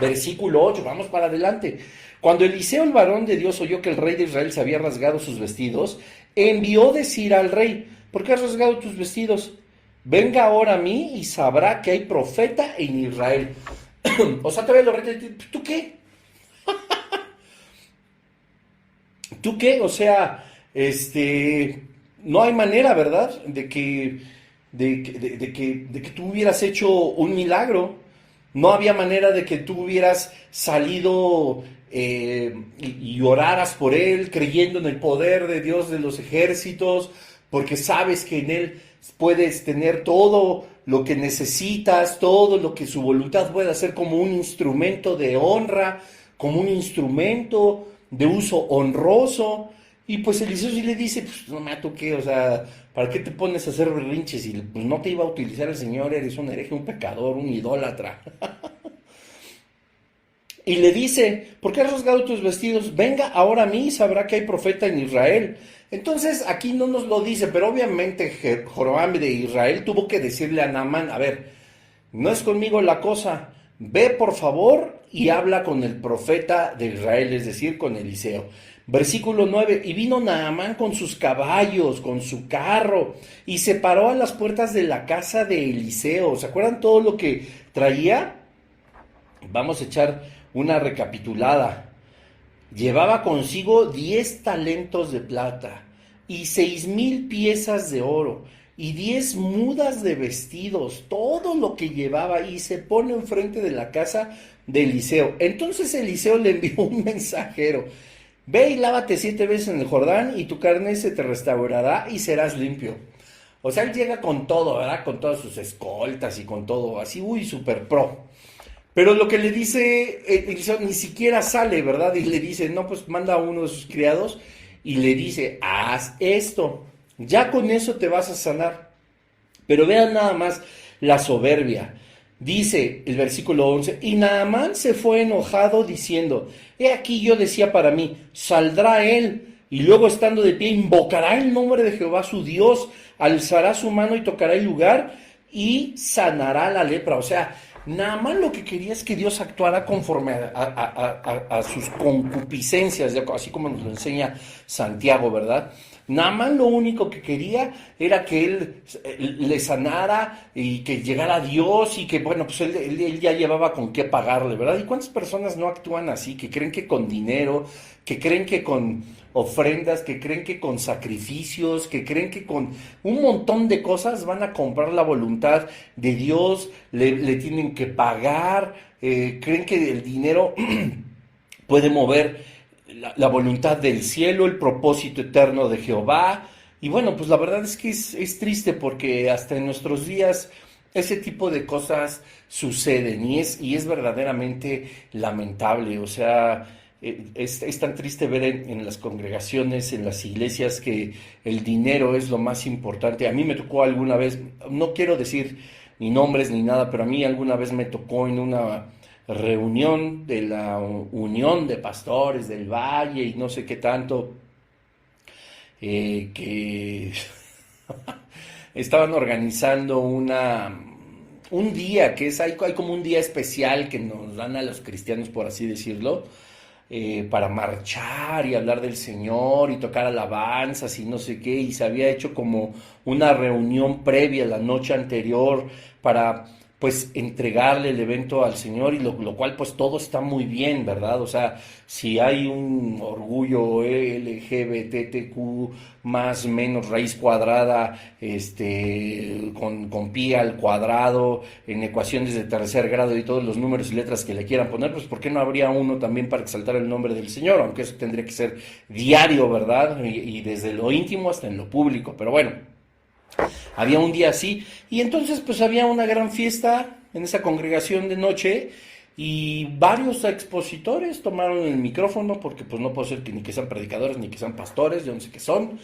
Versículo 8, vamos para adelante. Cuando Eliseo, el varón de Dios, oyó que el rey de Israel se había rasgado sus vestidos, envió decir al rey, ¿por qué has rasgado tus vestidos? Venga ahora a mí y sabrá que hay profeta en Israel. O sea, todavía lo rey, ¿tú qué? ¿Tú qué? O sea, no hay manera, ¿verdad? De que tú hubieras hecho un milagro. No había manera de que tú hubieras salido y oraras por él, creyendo en el poder de Dios de los ejércitos, porque sabes que en él puedes tener todo lo que necesitas, todo lo que su voluntad puede hacer como un instrumento de honra, como un instrumento de uso honroso. Y pues Eliseo sí le dice, pues no me ¿tú qué? O sea, ¿para qué te pones a hacer berrinches? Y pues no te iba a utilizar el Señor, eres un hereje, un pecador, un idólatra. Y le dice, ¿por qué has rasgado tus vestidos? Venga ahora a mí y sabrá que hay profeta en Israel. Entonces aquí no nos lo dice, pero obviamente Joram de Israel tuvo que decirle a Naamán, a ver, no es conmigo la cosa, ve por favor y habla con el profeta de Israel, es decir, con Eliseo. Versículo 9, y vino Naamán con sus caballos, con su carro, y se paró a las puertas de la casa de Eliseo. ¿Se acuerdan todo lo que traía? Vamos a echar una recapitulada. Llevaba consigo 10 talentos de plata y 6,000 piezas de oro y 10 mudas de vestidos, todo lo que llevaba, y se pone enfrente de la casa de Eliseo. Entonces Eliseo le envió un mensajero: ve y lávate 7 veces en el Jordán y tu carne se te restaurará y serás limpio. O sea, él llega con todo, ¿verdad? Con todas sus escoltas y con todo, así, uy, super pro. Pero lo que le dice Eliseo ni siquiera sale, ¿verdad? Y le dice, no, pues manda a uno de sus criados y le dice, haz esto, ya con eso te vas a sanar. Pero vean nada más la soberbia. Dice el versículo 11, y Naamán se fue enojado diciendo, he aquí yo decía para mí, saldrá él, y luego estando de pie invocará el nombre de Jehová su Dios, alzará su mano y tocará el lugar y sanará la lepra. O sea, Naamán lo que quería es que Dios actuara conforme a sus concupiscencias, así como nos lo enseña Santiago, ¿verdad? Naamán lo único que quería era que él le sanara y que llegara a Dios y que, bueno, pues él ya llevaba con qué pagarle, ¿verdad? ¿Y cuántas personas no actúan así? Que creen que con dinero, que creen que con ofrendas, que creen que con sacrificios, que creen que con un montón de cosas van a comprar la voluntad de Dios, le tienen que pagar, creen que el dinero puede mover la voluntad del cielo, el propósito eterno de Jehová. Y bueno, pues la verdad es que es triste porque hasta en nuestros días ese tipo de cosas suceden y es verdaderamente lamentable. O sea, es tan triste ver en las congregaciones, en las iglesias, que el dinero es lo más importante. A mí me tocó alguna vez, no quiero decir ni nombres ni nada, pero a mí alguna vez me tocó en una reunión de la Unión de Pastores del Valle y no sé qué tanto, que estaban organizando un día, que hay como un día especial que nos dan a los cristianos, por así decirlo, para marchar y hablar del Señor y tocar alabanzas y no sé qué, y se había hecho como una reunión previa la noche anterior para pues entregarle el evento al Señor, y lo cual pues todo está muy bien, ¿verdad? O sea, si hay un orgullo LGBTQ más menos raíz cuadrada, con pi al cuadrado, en ecuaciones de tercer grado y todos los números y letras que le quieran poner, pues ¿por qué no habría uno también para exaltar el nombre del Señor? Aunque eso tendría que ser diario, ¿verdad? Y desde lo íntimo hasta en lo público, pero bueno. Había un día así, y entonces pues había una gran fiesta en esa congregación de noche, y varios expositores tomaron el micrófono, porque pues no puedo ser que ni que sean predicadores ni que sean pastores, yo no sé qué son.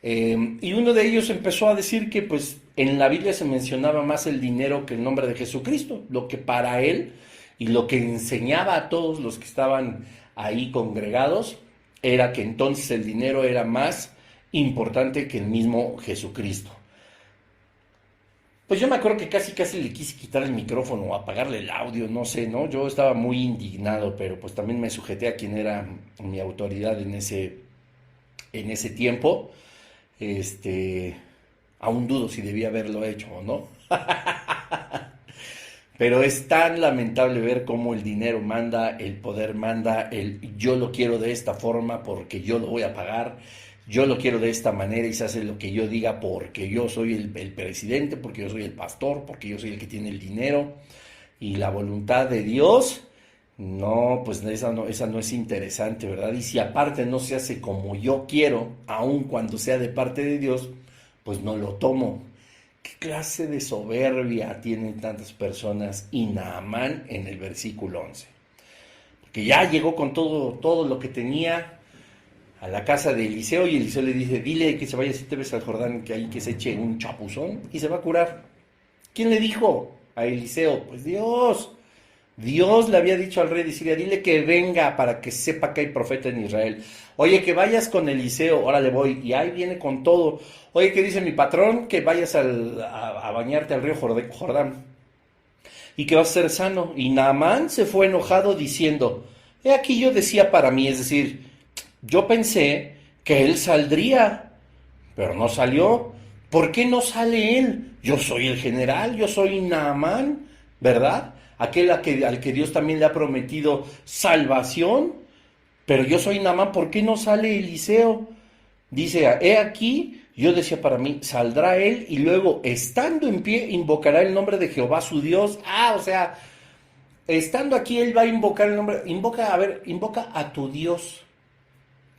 Y uno de ellos empezó a decir que pues en la Biblia se mencionaba más el dinero que el nombre de Jesucristo, lo que para él y lo que enseñaba a todos los que estaban ahí congregados era que entonces el dinero era más importante que el mismo Jesucristo. Pues yo me acuerdo que casi le quise quitar el micrófono o apagarle el audio, no sé, ¿no? Yo estaba muy indignado, pero pues también me sujeté a quien era mi autoridad en ese tiempo. Aún dudo si debía haberlo hecho o no. Pero es tan lamentable ver cómo el dinero manda, el poder manda, yo lo quiero de esta forma porque yo lo voy a pagar, yo lo quiero de esta manera y se hace lo que yo diga porque yo soy el presidente, porque yo soy el pastor, porque yo soy el que tiene el dinero. Y la voluntad de Dios, no, pues esa no es interesante, ¿verdad? Y si aparte no se hace como yo quiero, aun cuando sea de parte de Dios, pues no lo tomo. ¿Qué clase de soberbia tienen tantas personas? Y Naamán en el versículo 11. Porque ya llegó con todo lo que tenía a la casa de Eliseo, y Eliseo le dice, dile que se vaya 7 veces al Jordán, que ahí que se eche un chapuzón y se va a curar. ¿Quién le dijo a Eliseo? Pues Dios. Dios le había dicho al rey de Siria, dile que venga para que sepa que hay profeta en Israel. Oye, que vayas con Eliseo, órale voy, y ahí viene con todo. Oye, que dice mi patrón, que vayas a bañarte al río Jordán, y que vas a ser sano. Y Naamán se fue enojado diciendo, he aquí yo decía para mí, es decir, yo pensé que él saldría, pero no salió. ¿Por qué no sale él? Yo soy el general, yo soy Naamán, ¿verdad? Aquel al que Dios también le ha prometido salvación, pero yo soy Naamán, ¿por qué no sale Eliseo? Dice, he aquí, yo decía para mí, saldrá él y luego, estando en pie, invocará el nombre de Jehová su Dios. O sea, estando aquí él va a invocar el nombre, invoca a tu Dios,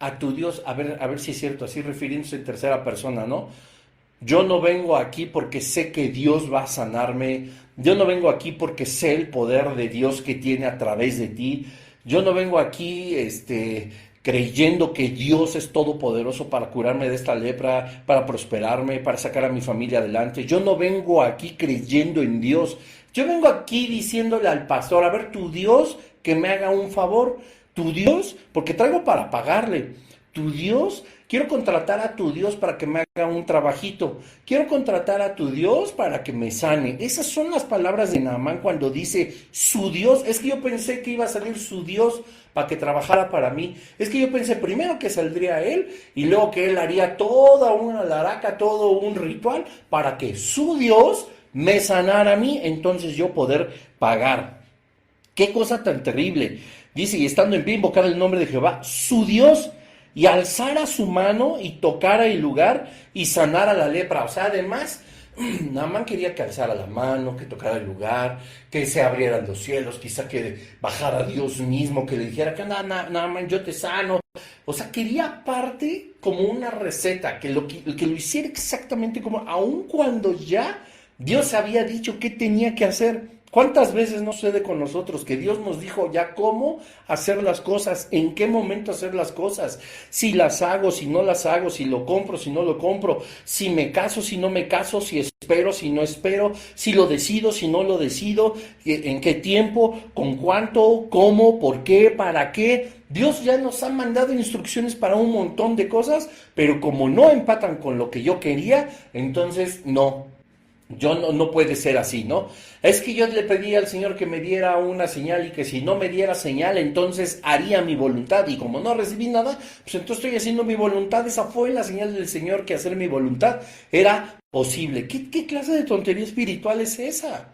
a ver si es cierto, así refiriéndose en tercera persona, ¿no? Yo no vengo aquí porque sé que Dios va a sanarme. Yo no vengo aquí porque sé el poder de Dios que tiene a través de ti. Yo no vengo aquí creyendo que Dios es todopoderoso para curarme de esta lepra, para prosperarme, para sacar a mi familia adelante. Yo no vengo aquí creyendo en Dios. Yo vengo aquí diciéndole al pastor, a ver, tu Dios que me haga un favor. Tu Dios, porque traigo para pagarle. Tu Dios, quiero contratar a tu Dios para que me haga un trabajito. Quiero contratar a tu Dios para que me sane. Esas son las palabras de Naamán cuando dice su Dios. Es que yo pensé que iba a salir su Dios para que trabajara para mí. Es que yo pensé primero que saldría él y luego que él haría toda una laraca, todo un ritual para que su Dios me sanara a mí, entonces yo poder pagar. Qué cosa tan terrible. Dice, y estando en pie invocar el nombre de Jehová, su Dios, y alzara su mano y tocara el lugar y sanara la lepra. O sea, además, Naamán quería que alzara la mano, que tocara el lugar, que se abrieran los cielos, quizá que bajara Dios mismo, que le dijera que Naamán, yo te sano. O sea, quería aparte como una receta, que lo hiciera exactamente como, aun cuando ya Dios había dicho qué tenía que hacer. ¿Cuántas veces no sucede con nosotros que Dios nos dijo ya cómo hacer las cosas, en qué momento hacer las cosas, si las hago, si no las hago, si lo compro, si no lo compro, si me caso, si no me caso, si espero, si no espero, si lo decido, si no lo decido, en qué tiempo, con cuánto, cómo, por qué, para qué? Dios ya nos ha mandado instrucciones para un montón de cosas, pero como no empatan con lo que yo quería, entonces no puede ser así, ¿no? Es que yo le pedí al Señor que me diera una señal y que si no me diera señal, entonces haría mi voluntad. Y como no recibí nada, pues entonces estoy haciendo mi voluntad. Esa fue la señal del Señor, que hacer mi voluntad era posible. ¿Qué clase de tontería espiritual es esa?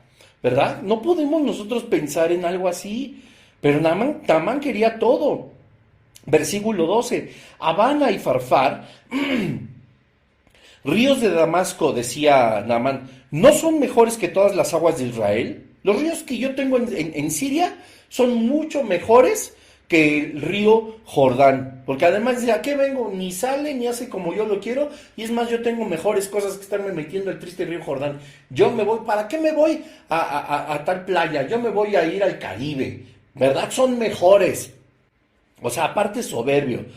¿verdad? No podemos nosotros pensar en algo así, pero Naamán quería todo. Versículo 12, Abana y Farfar, ríos de Damasco, decía Naamán, ¿no son mejores que todas las aguas de Israel? Los ríos que yo tengo en Siria son mucho mejores que el río Jordán, porque además dice, ¿a qué vengo? Ni sale, ni hace como yo lo quiero, y es más, yo tengo mejores cosas que estarme metiendo al triste río Jordán. Yo me voy, ¿para qué me voy a tal playa? Yo me voy a ir al Caribe, ¿verdad? Son mejores. O sea, aparte soberbio.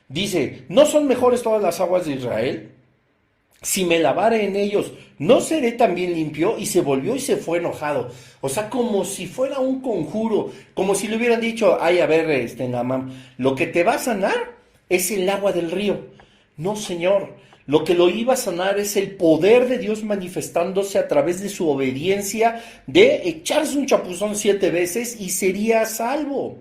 Dice, ¿no son mejores todas las aguas de Israel? Si me lavare en ellos, ¿no seré también limpio? Y se volvió y se fue enojado. O sea, como si fuera un conjuro, como si le hubieran dicho, ay, a ver, Naamán, lo que te va a sanar es el agua del río. No, señor, lo que lo iba a sanar es el poder de Dios manifestándose a través de su obediencia, de echarse un chapuzón 7 veces y sería salvo.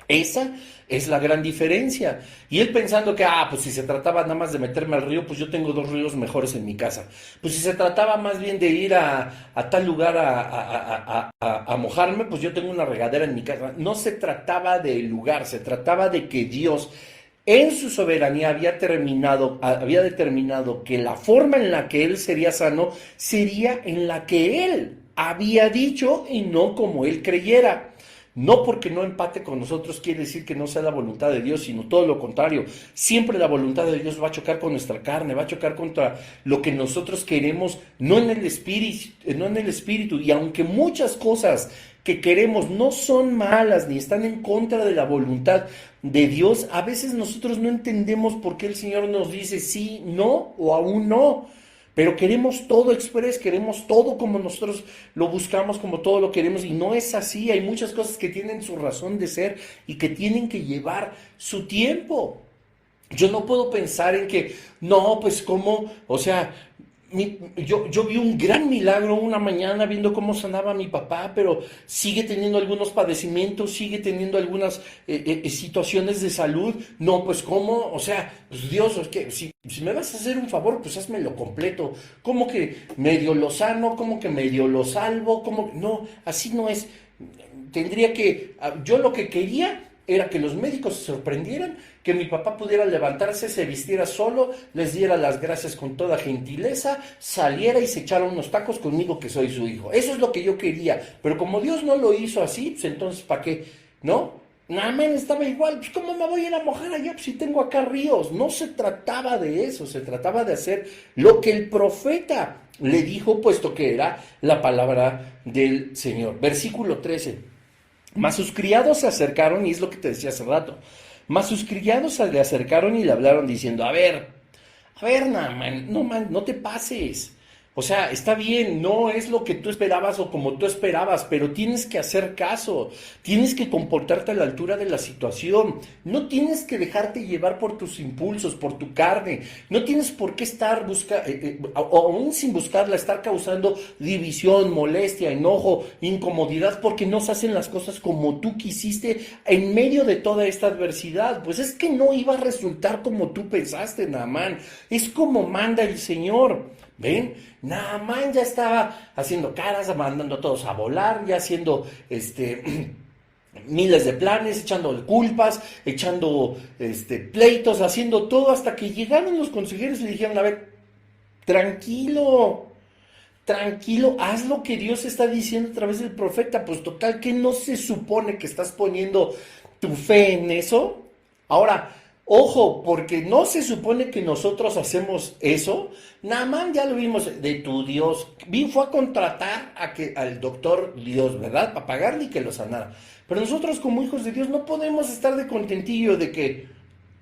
Esa es la gran diferencia. Y él pensando que, pues si se trataba nada más de meterme al río, pues yo tengo 2 ríos mejores en mi casa. Pues si se trataba más bien de ir a tal lugar a mojarme, pues yo tengo una regadera en mi casa. No se trataba del lugar, se trataba de que Dios en su soberanía había determinado que la forma en la que él sería sano sería en la que él había dicho y no como él creyera. No porque no empate con nosotros quiere decir que no sea la voluntad de Dios, sino todo lo contrario. Siempre la voluntad de Dios va a chocar con nuestra carne, va a chocar contra lo que nosotros queremos, no en el espíritu. Y aunque muchas cosas que queremos no son malas ni están en contra de la voluntad de Dios, a veces nosotros no entendemos por qué el Señor nos dice sí, no o aún no. Pero queremos todo express, queremos todo como nosotros lo buscamos, como todo lo queremos, y no es así. Hay muchas cosas que tienen su razón de ser y que tienen que llevar su tiempo. Yo no puedo pensar en que, no, pues cómo, o sea, yo vi un gran milagro una mañana viendo cómo sanaba a mi papá, pero sigue teniendo algunos padecimientos, sigue teniendo algunas situaciones de salud. No, pues cómo, o sea, pues Dios, es que si me vas a hacer un favor, pues házmelo completo. ¿Cómo que medio lo sano? ¿Cómo que medio lo salvo? ¿Cómo? No, así no es. Tendría que, yo lo que quería era que los médicos se sorprendieran, que mi papá pudiera levantarse, se vistiera solo, les diera las gracias con toda gentileza, saliera y se echara unos tacos conmigo que soy su hijo. Eso es lo que yo quería, pero como Dios no lo hizo así, pues entonces ¿para qué? ¿No? Naamán estaba igual, pues ¿cómo me voy a ir a mojar allá? Pues si tengo acá ríos. No se trataba de eso, se trataba de hacer lo que el profeta le dijo, puesto que era la palabra del Señor. Versículo 13. Mas sus criados se acercaron, y es lo que te decía hace rato, mas sus criados se le acercaron y le hablaron diciendo, a ver, Naamán, no te pases. O sea, está bien, no es lo que tú esperabas o como tú esperabas, pero tienes que hacer caso, tienes que comportarte a la altura de la situación, no tienes que dejarte llevar por tus impulsos, por tu carne, no tienes por qué estar aún sin buscarla, estar causando división, molestia, enojo, incomodidad, porque no se hacen las cosas como tú quisiste en medio de toda esta adversidad. Pues es que no iba a resultar como tú pensaste, Naamán, es como manda el Señor. ¿Ven? Naamán ya estaba haciendo caras, mandando a todos a volar, ya haciendo miles de planes, echando culpas, echando pleitos, haciendo todo, hasta que llegaron los consejeros y le dijeron, a ver, tranquilo, haz lo que Dios está diciendo a través del profeta. Pues total, ¿que no se supone que estás poniendo tu fe en eso? Ahora, ojo, porque no se supone que nosotros hacemos eso. Naamán ya lo vimos de tu Dios. Fue a contratar al doctor Dios, ¿verdad? Para pagarle y que lo sanara. Pero nosotros como hijos de Dios no podemos estar de contentillo de que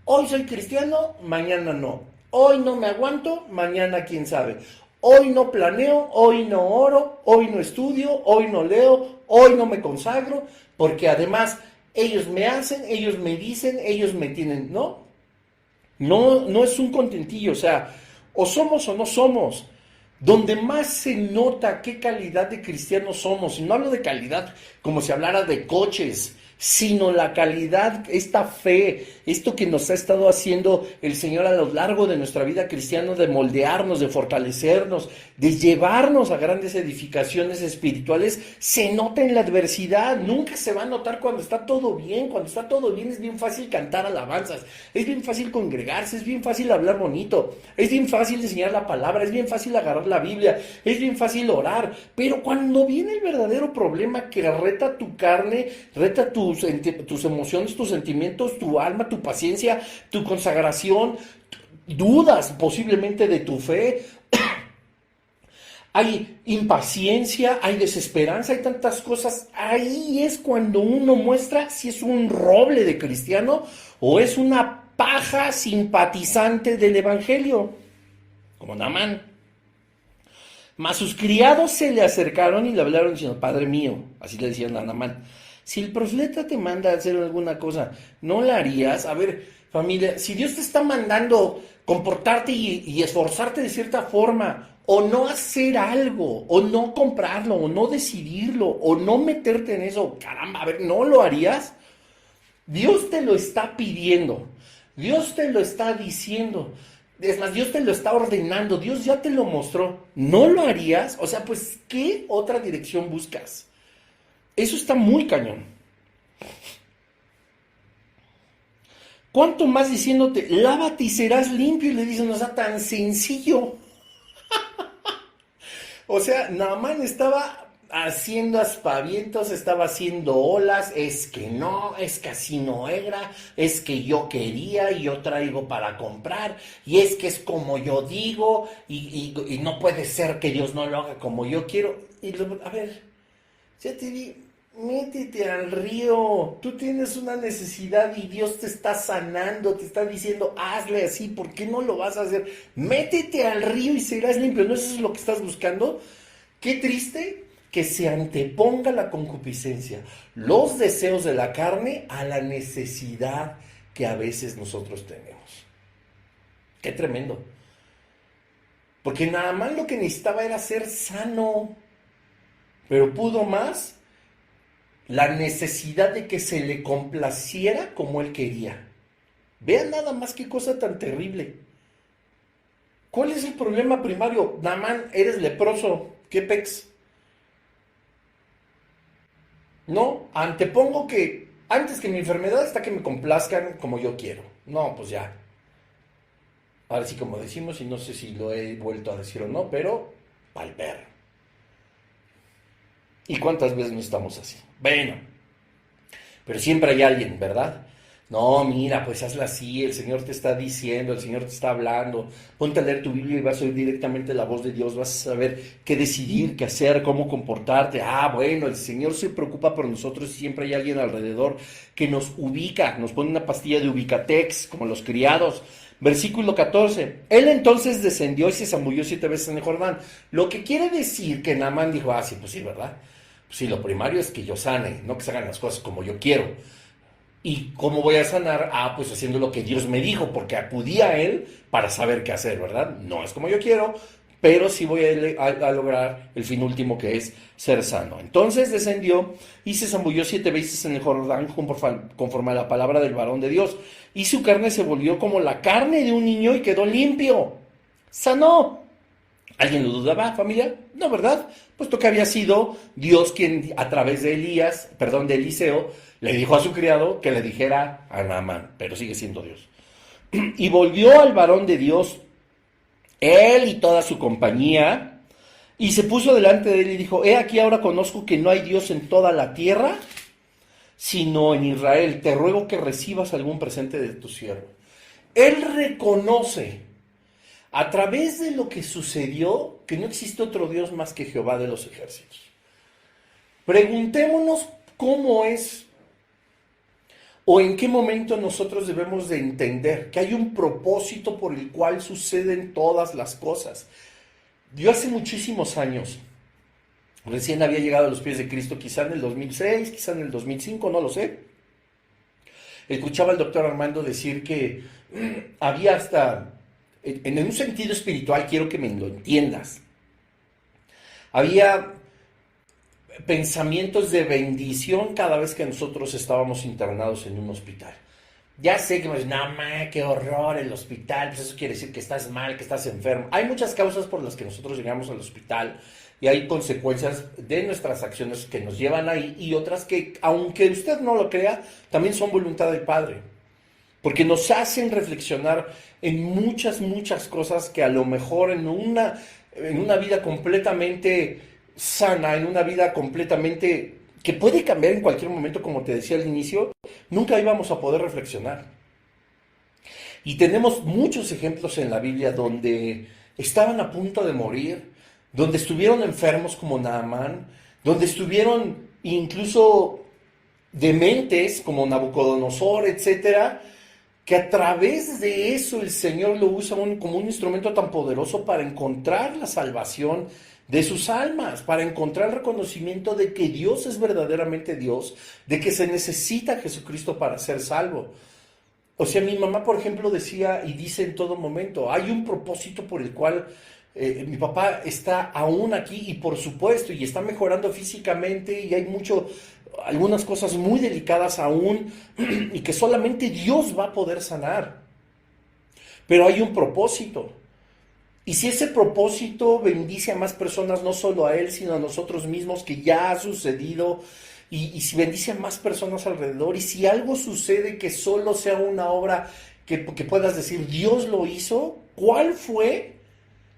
hoy soy cristiano, mañana no. Hoy no me aguanto, mañana quién sabe. Hoy no planeo, hoy no oro, hoy no estudio, hoy no leo, hoy no me consagro, porque además ellos me hacen, ellos me dicen, ellos me tienen, ¿no? No es un contentillo, o sea, o somos o no somos. Donde más se nota qué calidad de cristianos somos, y no hablo de calidad como si hablara de coches, sino la calidad, esta fe, esto que nos ha estado haciendo el Señor a lo largo de nuestra vida cristiana, de moldearnos, de fortalecernos, de llevarnos a grandes edificaciones espirituales, se nota en la adversidad. Nunca se va a notar cuando está todo bien. Cuando está todo bien es bien fácil cantar alabanzas, es bien fácil congregarse, es bien fácil hablar bonito, es bien fácil enseñar la palabra, es bien fácil agarrar la Biblia, es bien fácil orar. Pero cuando viene el verdadero problema que reta tu carne, reta tus emociones, tus sentimientos, tu alma, tu paciencia, tu consagración, dudas posiblemente de tu fe, hay impaciencia, hay desesperanza, hay tantas cosas. Ahí es cuando uno muestra si es un roble de cristiano o es una paja simpatizante del evangelio, como Naamán. Mas sus criados se le acercaron y le hablaron diciendo: Padre mío, así le decían a Naamán, si el profeta te manda a hacer alguna cosa, ¿no la harías? A ver, familia, si Dios te está mandando comportarte y esforzarte de cierta forma, o no hacer algo, o no comprarlo, o no decidirlo, o no meterte en eso, caramba, a ver, ¿no lo harías? Dios te lo está pidiendo, Dios te lo está diciendo, es más, Dios te lo está ordenando, Dios ya te lo mostró, ¿no lo harías? O sea, pues, ¿qué otra dirección buscas? Eso está muy cañón. ¿Cuánto más diciéndote, lávate y serás limpio? Y le dicen, o sea, tan sencillo. O sea, Naamán estaba haciendo aspavientos, estaba haciendo olas, es que no, es que así no era, es que yo quería y yo traigo para comprar, y es que es como yo digo, y no puede ser que Dios no lo haga como yo quiero. Y a ver, ya te di, métete al río, tú tienes una necesidad y Dios te está sanando, te está diciendo, hazle así, ¿por qué no lo vas a hacer? Métete al río y serás limpio, ¿no eso es lo que estás buscando? Qué triste que se anteponga la concupiscencia, los deseos de la carne a la necesidad que a veces nosotros tenemos. Qué tremendo. Porque nada más lo que necesitaba era ser sano, pero pudo más la necesidad de que se le complaciera como él quería. Vean nada más qué cosa tan terrible. ¿Cuál es el problema primario? Naamán, eres leproso, ¿qué pex? No, antepongo que antes que mi enfermedad está que me complazcan como yo quiero. No, pues ya. Ahora sí, como decimos, y no sé si lo he vuelto a decir o no, pero pa'l perro. ¿Y cuántas veces no estamos así? Bueno, pero siempre hay alguien, ¿verdad? No, mira, pues hazla así, el Señor te está diciendo, el Señor te está hablando, ponte a leer tu Biblia y vas a oír directamente la voz de Dios, vas a saber qué decidir, qué hacer, cómo comportarte. Ah, bueno, el Señor se preocupa por nosotros y siempre hay alguien alrededor que nos ubica, nos pone una pastilla de Ubicatex, como los criados. Versículo 14, él entonces descendió y se zambulló 7 veces en el Jordán, lo que quiere decir que Naamán dijo, ah, sí, pues sí, ¿verdad? Pues sí, lo primario es que yo sane, no que se hagan las cosas como yo quiero. ¿Y cómo voy a sanar? Ah, pues haciendo lo que Dios me dijo, porque acudí a Él para saber qué hacer, ¿verdad? No es como yo quiero, pero sí voy a lograr el fin último, que es ser sano. Entonces descendió y se zambulló 7 veces en el Jordán conforme a la palabra del varón de Dios. Y su carne se volvió como la carne de un niño y quedó limpio. Sanó. ¿Alguien lo dudaba, familia? No, ¿verdad? Puesto que había sido Dios quien a través de de Eliseo, le dijo a su criado que le dijera a Naamán, pero sigue siendo Dios. Y volvió al varón de Dios, él y toda su compañía, y se puso delante de él y dijo, he aquí ahora conozco que no hay Dios en toda la tierra, sino en Israel. Te ruego que recibas algún presente de tu siervo. Él reconoce, a través de lo que sucedió, que no existe otro Dios más que Jehová de los ejércitos. Preguntémonos cómo es o en qué momento nosotros debemos de entender que hay un propósito por el cual suceden todas las cosas. Yo hace muchísimos años, recién había llegado a los pies de Cristo, quizá en el 2006, quizá en el 2005, no lo sé. Escuchaba al doctor Armando decir que había hasta, en un sentido espiritual, quiero que me lo entiendas, había pensamientos de bendición cada vez que nosotros estábamos internados en un hospital. Ya sé que me dicen, no, ma, qué horror el hospital, pues eso quiere decir que estás mal, que estás enfermo. Hay muchas causas por las que nosotros llegamos al hospital y hay consecuencias de nuestras acciones que nos llevan ahí y otras que, aunque usted no lo crea, también son voluntad del Padre. Porque nos hacen reflexionar en muchas cosas que a lo mejor en una vida completamente sana, en una vida completamente que puede cambiar en cualquier momento, como te decía al inicio, nunca íbamos a poder reflexionar. Y tenemos muchos ejemplos en la Biblia donde estaban a punto de morir, donde estuvieron enfermos como Naamán, donde estuvieron incluso dementes como Nabucodonosor, etcétera, que a través de eso el Señor lo usa como un instrumento tan poderoso para encontrar la salvación de sus almas, para encontrar el reconocimiento de que Dios es verdaderamente Dios, de que se necesita a Jesucristo para ser salvo. O sea, mi mamá, por ejemplo, decía y dice en todo momento, hay un propósito por el cual mi papá está aún aquí y por supuesto, y está mejorando físicamente y hay algunas cosas muy delicadas aún y que solamente Dios va a poder sanar. Pero hay un propósito. Y si ese propósito bendice a más personas, no solo a él, sino a nosotros mismos, que ya ha sucedido, y si bendice a más personas alrededor, y si algo sucede que solo sea una obra que puedas decir, Dios lo hizo, ¿cuál fue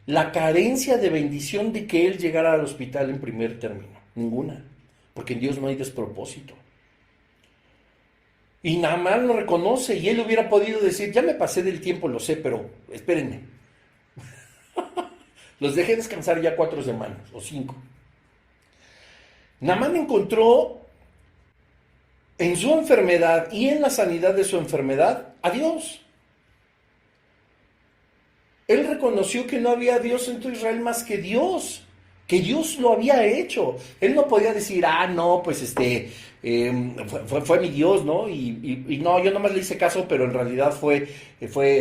la carencia de bendición de que él llegara al hospital en primer término? Ninguna, porque en Dios no hay despropósito. Y Naamán lo reconoce, y él hubiera podido decir, ya me pasé del tiempo, lo sé, pero espérenme. Los dejé descansar ya 4 semanas o 5. Naamán encontró en su enfermedad y en la sanidad de su enfermedad a Dios. Él reconoció que no había Dios en todo Israel más que Dios lo había hecho. Él no podía decir, no, pues fue mi Dios, ¿no? Y no, yo nomás le hice caso, pero en realidad fue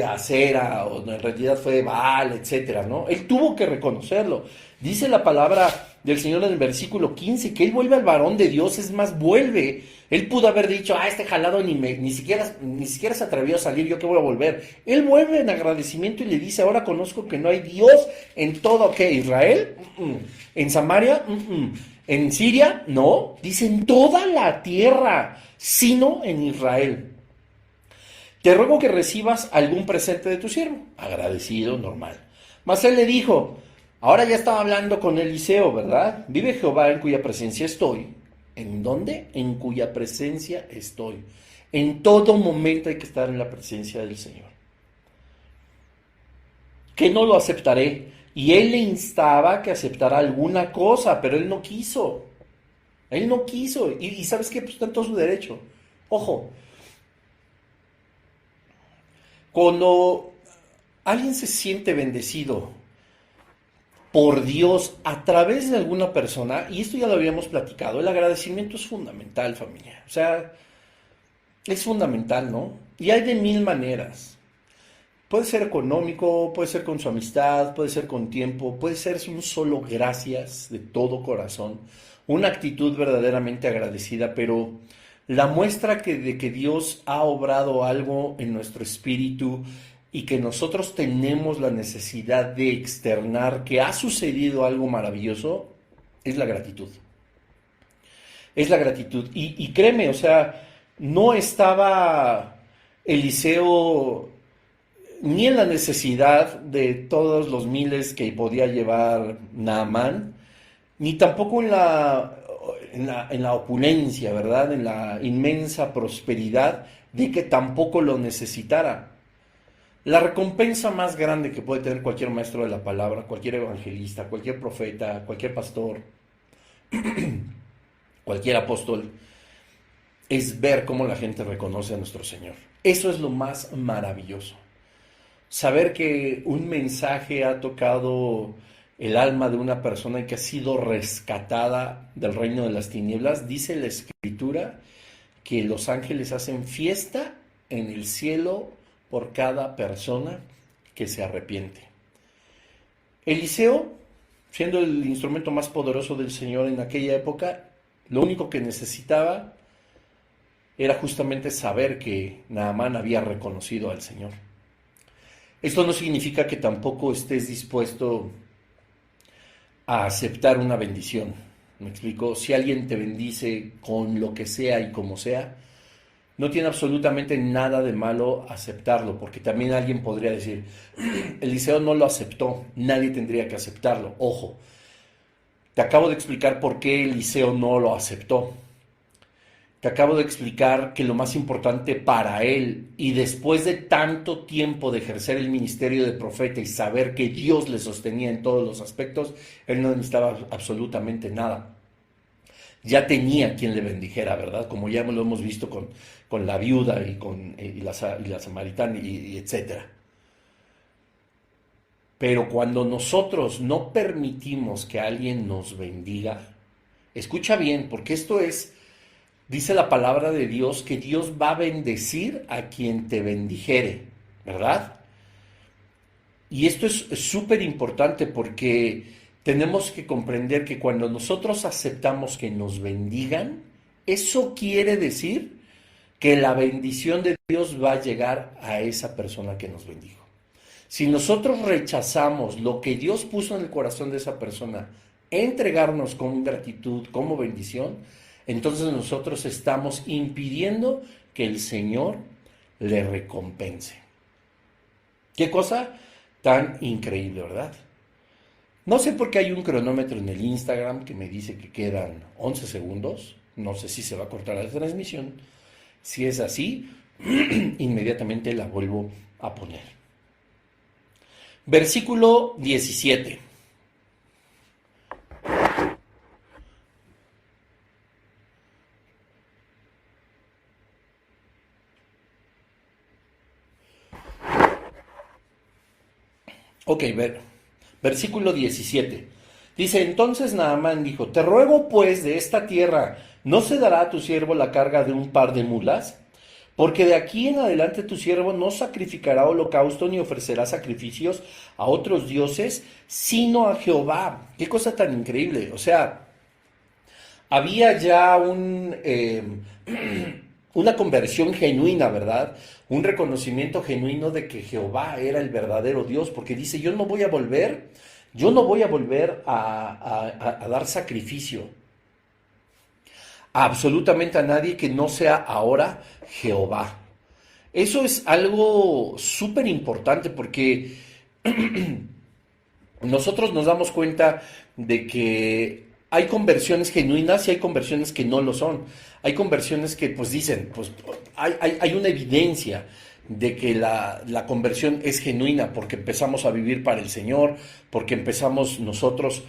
Acera, o en realidad fue Baal, etcétera, ¿no? Él tuvo que reconocerlo. Dice la palabra del Señor en el versículo 15, que él vuelve al varón de Dios, es más, vuelve. Él pudo haber dicho, este jalado ni siquiera se atrevió a salir, ¿yo qué voy a volver? Él vuelve en agradecimiento y le dice, ahora conozco que no hay Dios en todo, ¿qué? ¿Israel? ¿En Samaria? ¿En Siria? No, dice en toda la tierra, sino en Israel. Te ruego que recibas algún presente de tu siervo. Agradecido, normal. Mas él le dijo, ahora ya estaba hablando con Eliseo, ¿verdad? Vive Jehová en cuya presencia estoy. ¿En dónde? En cuya presencia estoy. En todo momento hay que estar en la presencia del Señor. Que no lo aceptaré. Y él le instaba que aceptara alguna cosa, pero él no quiso. Él no quiso. Y ¿sabes qué? Pues está en todo su derecho. Ojo. Cuando alguien se siente bendecido por Dios a través de alguna persona, y esto ya lo habíamos platicado, el agradecimiento es fundamental, familia. O sea, es fundamental, ¿no? Y hay de 1000 maneras. Puede ser económico, puede ser con su amistad, puede ser con tiempo, puede ser un solo gracias de todo corazón, una actitud verdaderamente agradecida, pero la muestra de que Dios ha obrado algo en nuestro espíritu y que nosotros tenemos la necesidad de externar que ha sucedido algo maravilloso, es la gratitud. Es la gratitud. Y créeme, o sea, no estaba Eliseo ni en la necesidad de todos los miles que podía llevar Naamán, ni tampoco en la opulencia, ¿verdad? En la inmensa prosperidad de que tampoco lo necesitara. La recompensa más grande que puede tener cualquier maestro de la palabra, cualquier evangelista, cualquier profeta, cualquier pastor, cualquier apóstol, es ver cómo la gente reconoce a nuestro Señor. Eso es lo más maravilloso. Saber que un mensaje ha tocado el alma de una persona y que ha sido rescatada del reino de las tinieblas. Dice la Escritura que los ángeles hacen fiesta en el cielo por cada persona que se arrepiente. Eliseo siendo el instrumento más poderoso del Señor en aquella época, lo único que necesitaba era justamente saber que Naamán había reconocido al Señor. Esto no significa que tampoco estés dispuesto a aceptar una bendición. ¿Me explico? Si alguien te bendice con lo que sea y como sea, no tiene absolutamente nada de malo aceptarlo, porque también alguien podría decir, Eliseo no lo aceptó, nadie tendría que aceptarlo. Ojo, te acabo de explicar por qué Eliseo no lo aceptó. Te acabo de explicar que lo más importante para él, y después de tanto tiempo de ejercer el ministerio de profeta y saber que Dios le sostenía en todos los aspectos, él no necesitaba absolutamente nada. Ya tenía quien le bendijera, ¿verdad? Como ya lo hemos visto con la viuda y la samaritana y etcétera. Pero cuando nosotros no permitimos que alguien nos bendiga, escucha bien, porque esto es, dice la palabra de Dios, que Dios va a bendecir a quien te bendijere, ¿verdad? Y esto es súper importante porque tenemos que comprender que cuando nosotros aceptamos que nos bendigan, eso quiere decir que la bendición de Dios va a llegar a esa persona que nos bendijo. Si nosotros rechazamos lo que Dios puso en el corazón de esa persona, entregarnos con gratitud, como bendición, entonces nosotros estamos impidiendo que el Señor le recompense. ¿Qué cosa tan increíble, verdad? No sé por qué hay un cronómetro en el Instagram que me dice que quedan 11 segundos. No sé si se va a cortar la transmisión. Si es así, inmediatamente la vuelvo a poner. Versículo 17. Ok, versículo 17. Dice, entonces Naamán dijo, te ruego pues de esta tierra, ¿no se dará a tu siervo la carga de un par de mulas? Porque de aquí en adelante tu siervo no sacrificará holocausto ni ofrecerá sacrificios a otros dioses, sino a Jehová. Qué cosa tan increíble. O sea, había ya una conversión genuina, ¿verdad? Un reconocimiento genuino de que Jehová era el verdadero Dios, porque dice, yo no voy a volver a dar sacrificio a absolutamente a nadie que no sea ahora Jehová. Eso es algo súper importante porque nosotros nos damos cuenta de que hay conversiones genuinas y hay conversiones que no lo son. Hay conversiones que pues dicen, pues hay una evidencia de que la conversión es genuina porque empezamos a vivir para el Señor, porque empezamos nosotros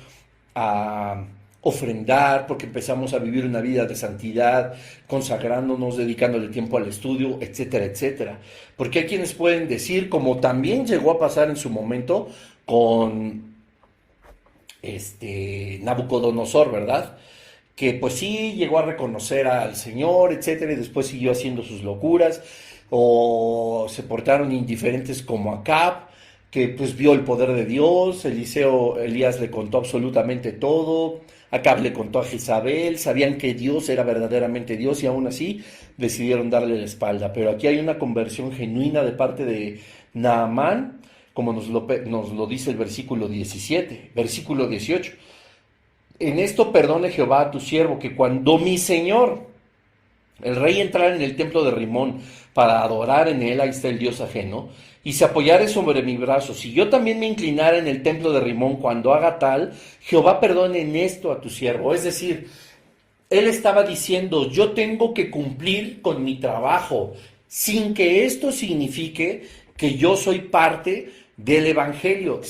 a ofrendar, porque empezamos a vivir una vida de santidad, consagrándonos, dedicándole tiempo al estudio, etcétera, etcétera. Porque hay quienes pueden decir, como también llegó a pasar en su momento con Nabucodonosor, ¿verdad? Que pues sí llegó a reconocer al Señor, etcétera, y después siguió haciendo sus locuras, o se portaron indiferentes como Acab, que pues vio el poder de Dios. Elías le contó absolutamente todo, Acab le contó a Jezabel, sabían que Dios era verdaderamente Dios y aún así decidieron darle la espalda. Pero aquí hay una conversión genuina de parte de Naamán, como nos lo dice el versículo 17, versículo 18. En esto perdone Jehová a tu siervo, que cuando mi señor, el rey, entrara en el templo de Rimón para adorar en él, ahí está el dios ajeno, y se apoyare sobre mi brazo, si yo también me inclinara en el templo de Rimón cuando haga tal, Jehová perdone en esto a tu siervo. Es decir, él estaba diciendo, yo tengo que cumplir con mi trabajo, sin que esto signifique que yo soy parte del evangelio,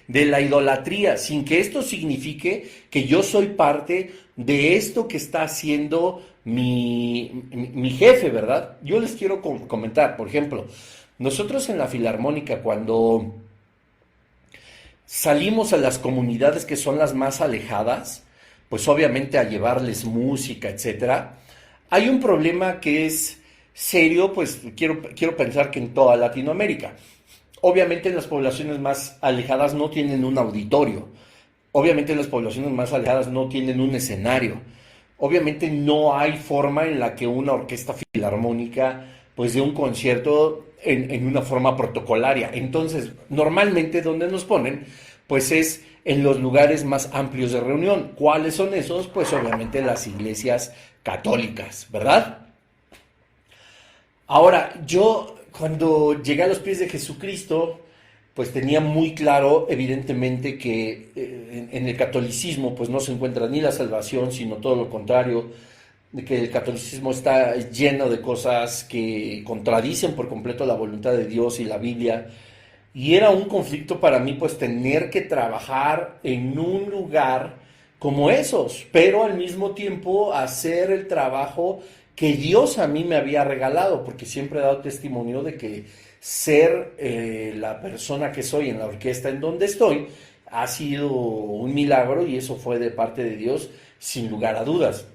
de la idolatría, sin que esto signifique que yo soy parte de esto que está haciendo mi jefe, ¿verdad? Yo les quiero comentar, por ejemplo, nosotros en la Filarmónica, cuando salimos a las comunidades que son las más alejadas, pues obviamente a llevarles música, etcétera, hay un problema que es serio, pues quiero pensar que en toda Latinoamérica. Obviamente las poblaciones más alejadas no tienen un auditorio. Obviamente las poblaciones más alejadas no tienen un escenario. Obviamente no hay forma en la que una orquesta filarmónica pues dé un concierto en una forma protocolaria. Entonces, normalmente donde nos ponen pues es en los lugares más amplios de reunión. ¿Cuáles son esos? Pues obviamente las iglesias católicas, ¿verdad? Ahora, yo cuando llegué a los pies de Jesucristo, pues tenía muy claro, evidentemente, que en el catolicismo pues no se encuentra ni la salvación, sino todo lo contrario, de que el catolicismo está lleno de cosas que contradicen por completo la voluntad de Dios y la Biblia. Y era un conflicto para mí pues tener que trabajar en un lugar como esos, pero al mismo tiempo hacer el trabajo que Dios a mí me había regalado, porque siempre he dado testimonio de que ser la persona que soy en la orquesta en donde estoy ha sido un milagro y eso fue de parte de Dios sin lugar a dudas.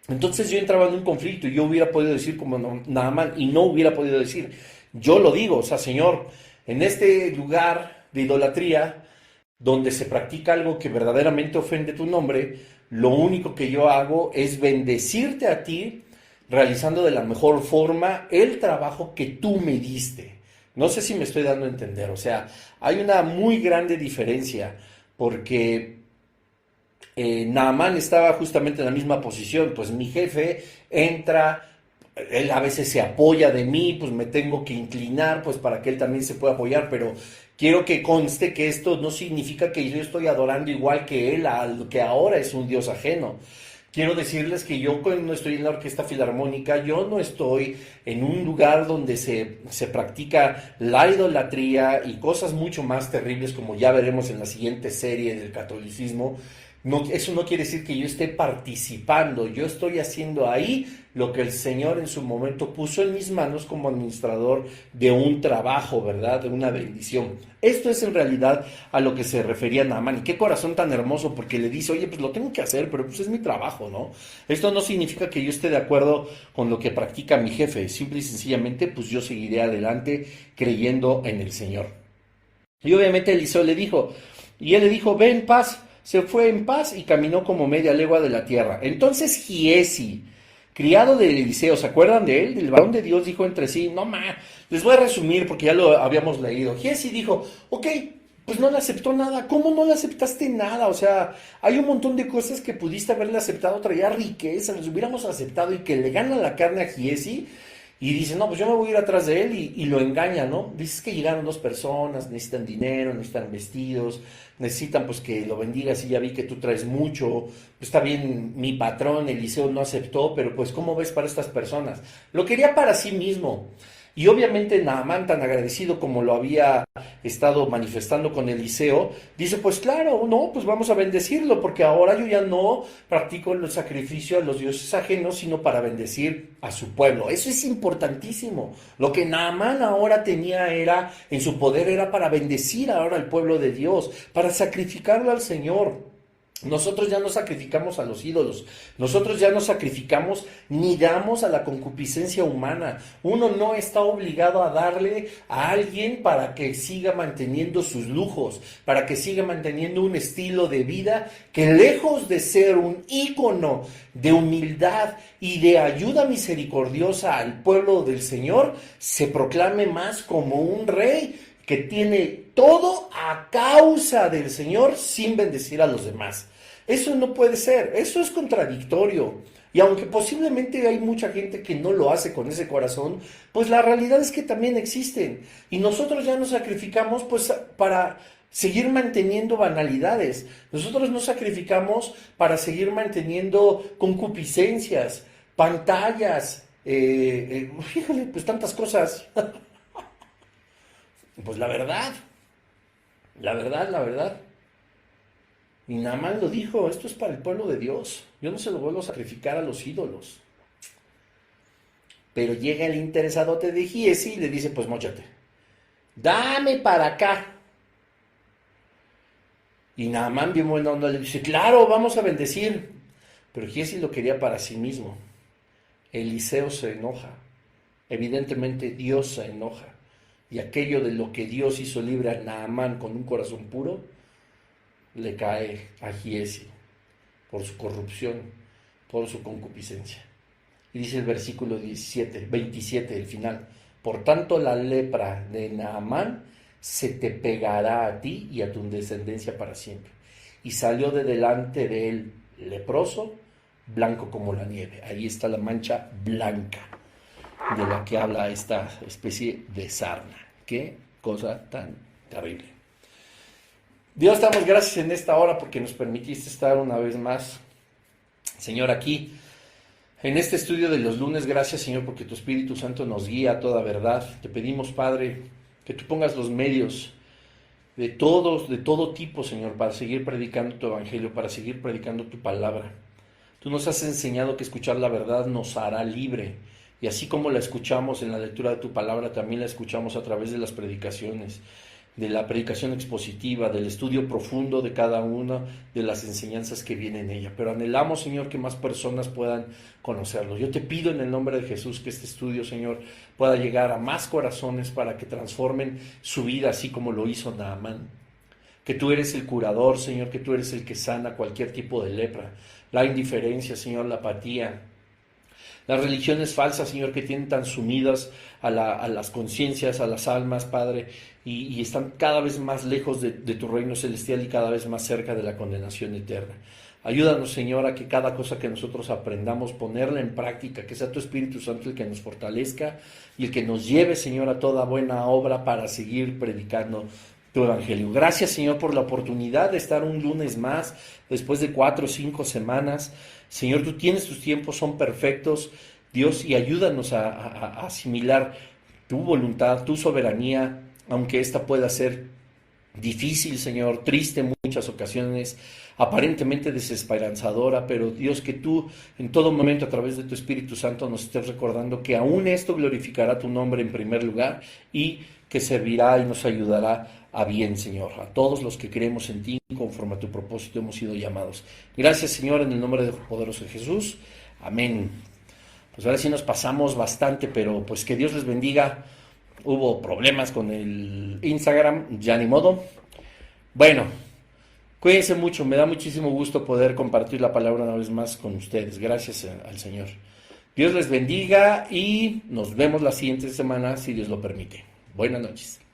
Entonces yo entraba en un conflicto y yo hubiera podido decir como Naamán y no hubiera podido decir, yo lo digo, o sea, Señor, en este lugar de idolatría donde se practica algo que verdaderamente ofende tu nombre, lo único que yo hago es bendecirte a ti, realizando de la mejor forma el trabajo que tú me diste. No sé si me estoy dando a entender, o sea, hay una muy grande diferencia, porque Naamán estaba justamente en la misma posición, pues mi jefe entra, él a veces se apoya de mí, pues me tengo que inclinar, pues para que él también se pueda apoyar, pero quiero que conste que esto no significa que yo estoy adorando igual que él, al que ahora es un Dios ajeno. Quiero decirles que yo cuando no estoy en la orquesta filarmónica, yo no estoy en un lugar donde se practica la idolatría y cosas mucho más terribles como ya veremos en la siguiente serie del catolicismo. No, eso no quiere decir que yo esté participando, yo estoy haciendo ahí lo que el Señor en su momento puso en mis manos como administrador de un trabajo, ¿verdad? De una bendición. Esto es en realidad a lo que se refería Naamán. Y qué corazón tan hermoso, porque le dice, oye, pues lo tengo que hacer, pero pues es mi trabajo, ¿no? Esto no significa que yo esté de acuerdo con lo que practica mi jefe, simple y sencillamente, pues yo seguiré adelante creyendo en el Señor. Y obviamente Eliseo le dijo, y él le dijo, ve en paz. Se fue en paz y caminó como media legua de la tierra. Entonces Giesi, criado de Eliseo, ¿se acuerdan de él? El varón de Dios dijo entre sí, no ma, les voy a resumir porque ya lo habíamos leído. Giesi dijo, ok, pues no le aceptó nada. ¿Cómo no le aceptaste nada? O sea, hay un montón de cosas que pudiste haberle aceptado, traía riqueza, les hubiéramos aceptado y que le gana la carne a Giesi. Y dice, no, pues yo me voy a ir atrás de él y lo engaña, ¿no? Dices que llegaron dos personas, necesitan dinero, necesitan vestidos, necesitan pues que lo bendigas y ya vi que tú traes mucho, pues está bien, mi patrón Eliseo no aceptó, pero pues ¿cómo ves para estas personas? Lo quería para sí mismo. Y obviamente Naamán, tan agradecido como lo había estado manifestando con Eliseo, dice, pues claro, no, pues vamos a bendecirlo, porque ahora yo ya no practico el sacrificio a los dioses ajenos, sino para bendecir a su pueblo. Eso es importantísimo. Lo que Naamán ahora tenía era, en su poder era para bendecir ahora al pueblo de Dios, para sacrificarlo al Señor. Nosotros ya no sacrificamos a los ídolos, nosotros ya no sacrificamos ni damos a la concupiscencia humana. Uno no está obligado a darle a alguien para que siga manteniendo sus lujos, para que siga manteniendo un estilo de vida que lejos de ser un ícono de humildad y de ayuda misericordiosa al pueblo del Señor, se proclame más como un rey que tiene todo a causa del Señor sin bendecir a los demás. Eso no puede ser, eso es contradictorio. Y aunque posiblemente hay mucha gente que no lo hace con ese corazón, pues la realidad es que también existen. Y nosotros ya nos sacrificamos pues para seguir manteniendo banalidades. Nosotros nos sacrificamos para seguir manteniendo concupiscencias, pantallas, fíjale, pues tantas cosas. Pues la verdad. Y Naamán lo dijo, esto es para el pueblo de Dios. Yo no se lo vuelvo a sacrificar a los ídolos. Pero llega el interesadote de Giesi y le dice, pues móchate. Dame para acá. Y Naamán bien buena onda le dice, claro, vamos a bendecir. Pero Giesi lo quería para sí mismo. Eliseo se enoja. Evidentemente Dios se enoja. Y aquello de lo que Dios hizo libre a Naamán con un corazón puro, le cae a Giezi por su corrupción, por su concupiscencia. Y dice el versículo 27, el final: por tanto la lepra de Naamán se te pegará a ti y a tu descendencia para siempre. Y salió de delante de él leproso, blanco como la nieve. Ahí está la mancha blanca de la que habla esta especie de sarna. Qué cosa tan terrible. Dios, damos gracias en esta hora porque nos permitiste estar una vez más, Señor, aquí en este estudio de los lunes. Gracias, Señor, porque tu Espíritu Santo nos guía a toda verdad. Te pedimos, Padre, que tú pongas los medios de todo tipo, Señor, para seguir predicando tu evangelio, para seguir predicando tu palabra. Tú nos has enseñado que escuchar la verdad nos hará libre. Y así como la escuchamos en la lectura de tu palabra, también la escuchamos a través de las predicaciones, de la predicación expositiva, del estudio profundo de cada una de las enseñanzas que vienen en ella. Pero anhelamos, Señor, que más personas puedan conocerlo. Yo te pido en el nombre de Jesús que este estudio, Señor, pueda llegar a más corazones para que transformen su vida así como lo hizo Naamán. Que tú eres el curador, Señor, que tú eres el que sana cualquier tipo de lepra, la indiferencia, Señor, la apatía, las religiones falsas, Señor, que tienen tan sumidas a las conciencias, a las almas, Padre, y están cada vez más lejos de tu reino celestial y cada vez más cerca de la condenación eterna. Ayúdanos, Señor, a que cada cosa que nosotros aprendamos, ponerla en práctica, que sea tu Espíritu Santo el que nos fortalezca y el que nos lleve, Señor, a toda buena obra para seguir predicando tu evangelio. Gracias, Señor, por la oportunidad de estar un lunes más, después de 4 o 5 semanas. Señor, tú tienes tus tiempos, son perfectos, Dios, y ayúdanos a asimilar tu voluntad, tu soberanía, aunque esta pueda ser difícil, Señor, triste en muchas ocasiones, aparentemente desesperanzadora, pero Dios, que tú en todo momento a través de tu Espíritu Santo nos estés recordando que aún esto glorificará tu nombre en primer lugar y que servirá y nos ayudará a bien, Señor. A todos los que creemos en ti, conforme a tu propósito hemos sido llamados. Gracias, Señor, en el nombre del poderoso de Jesús. Amén. Pues ahora sí nos pasamos bastante, pero pues que Dios les bendiga. Hubo problemas con el Instagram, ya ni modo. Bueno, cuídense mucho, me da muchísimo gusto poder compartir la palabra una vez más con ustedes. Gracias al Señor. Dios les bendiga y nos vemos la siguiente semana, si Dios lo permite. Buenas noches.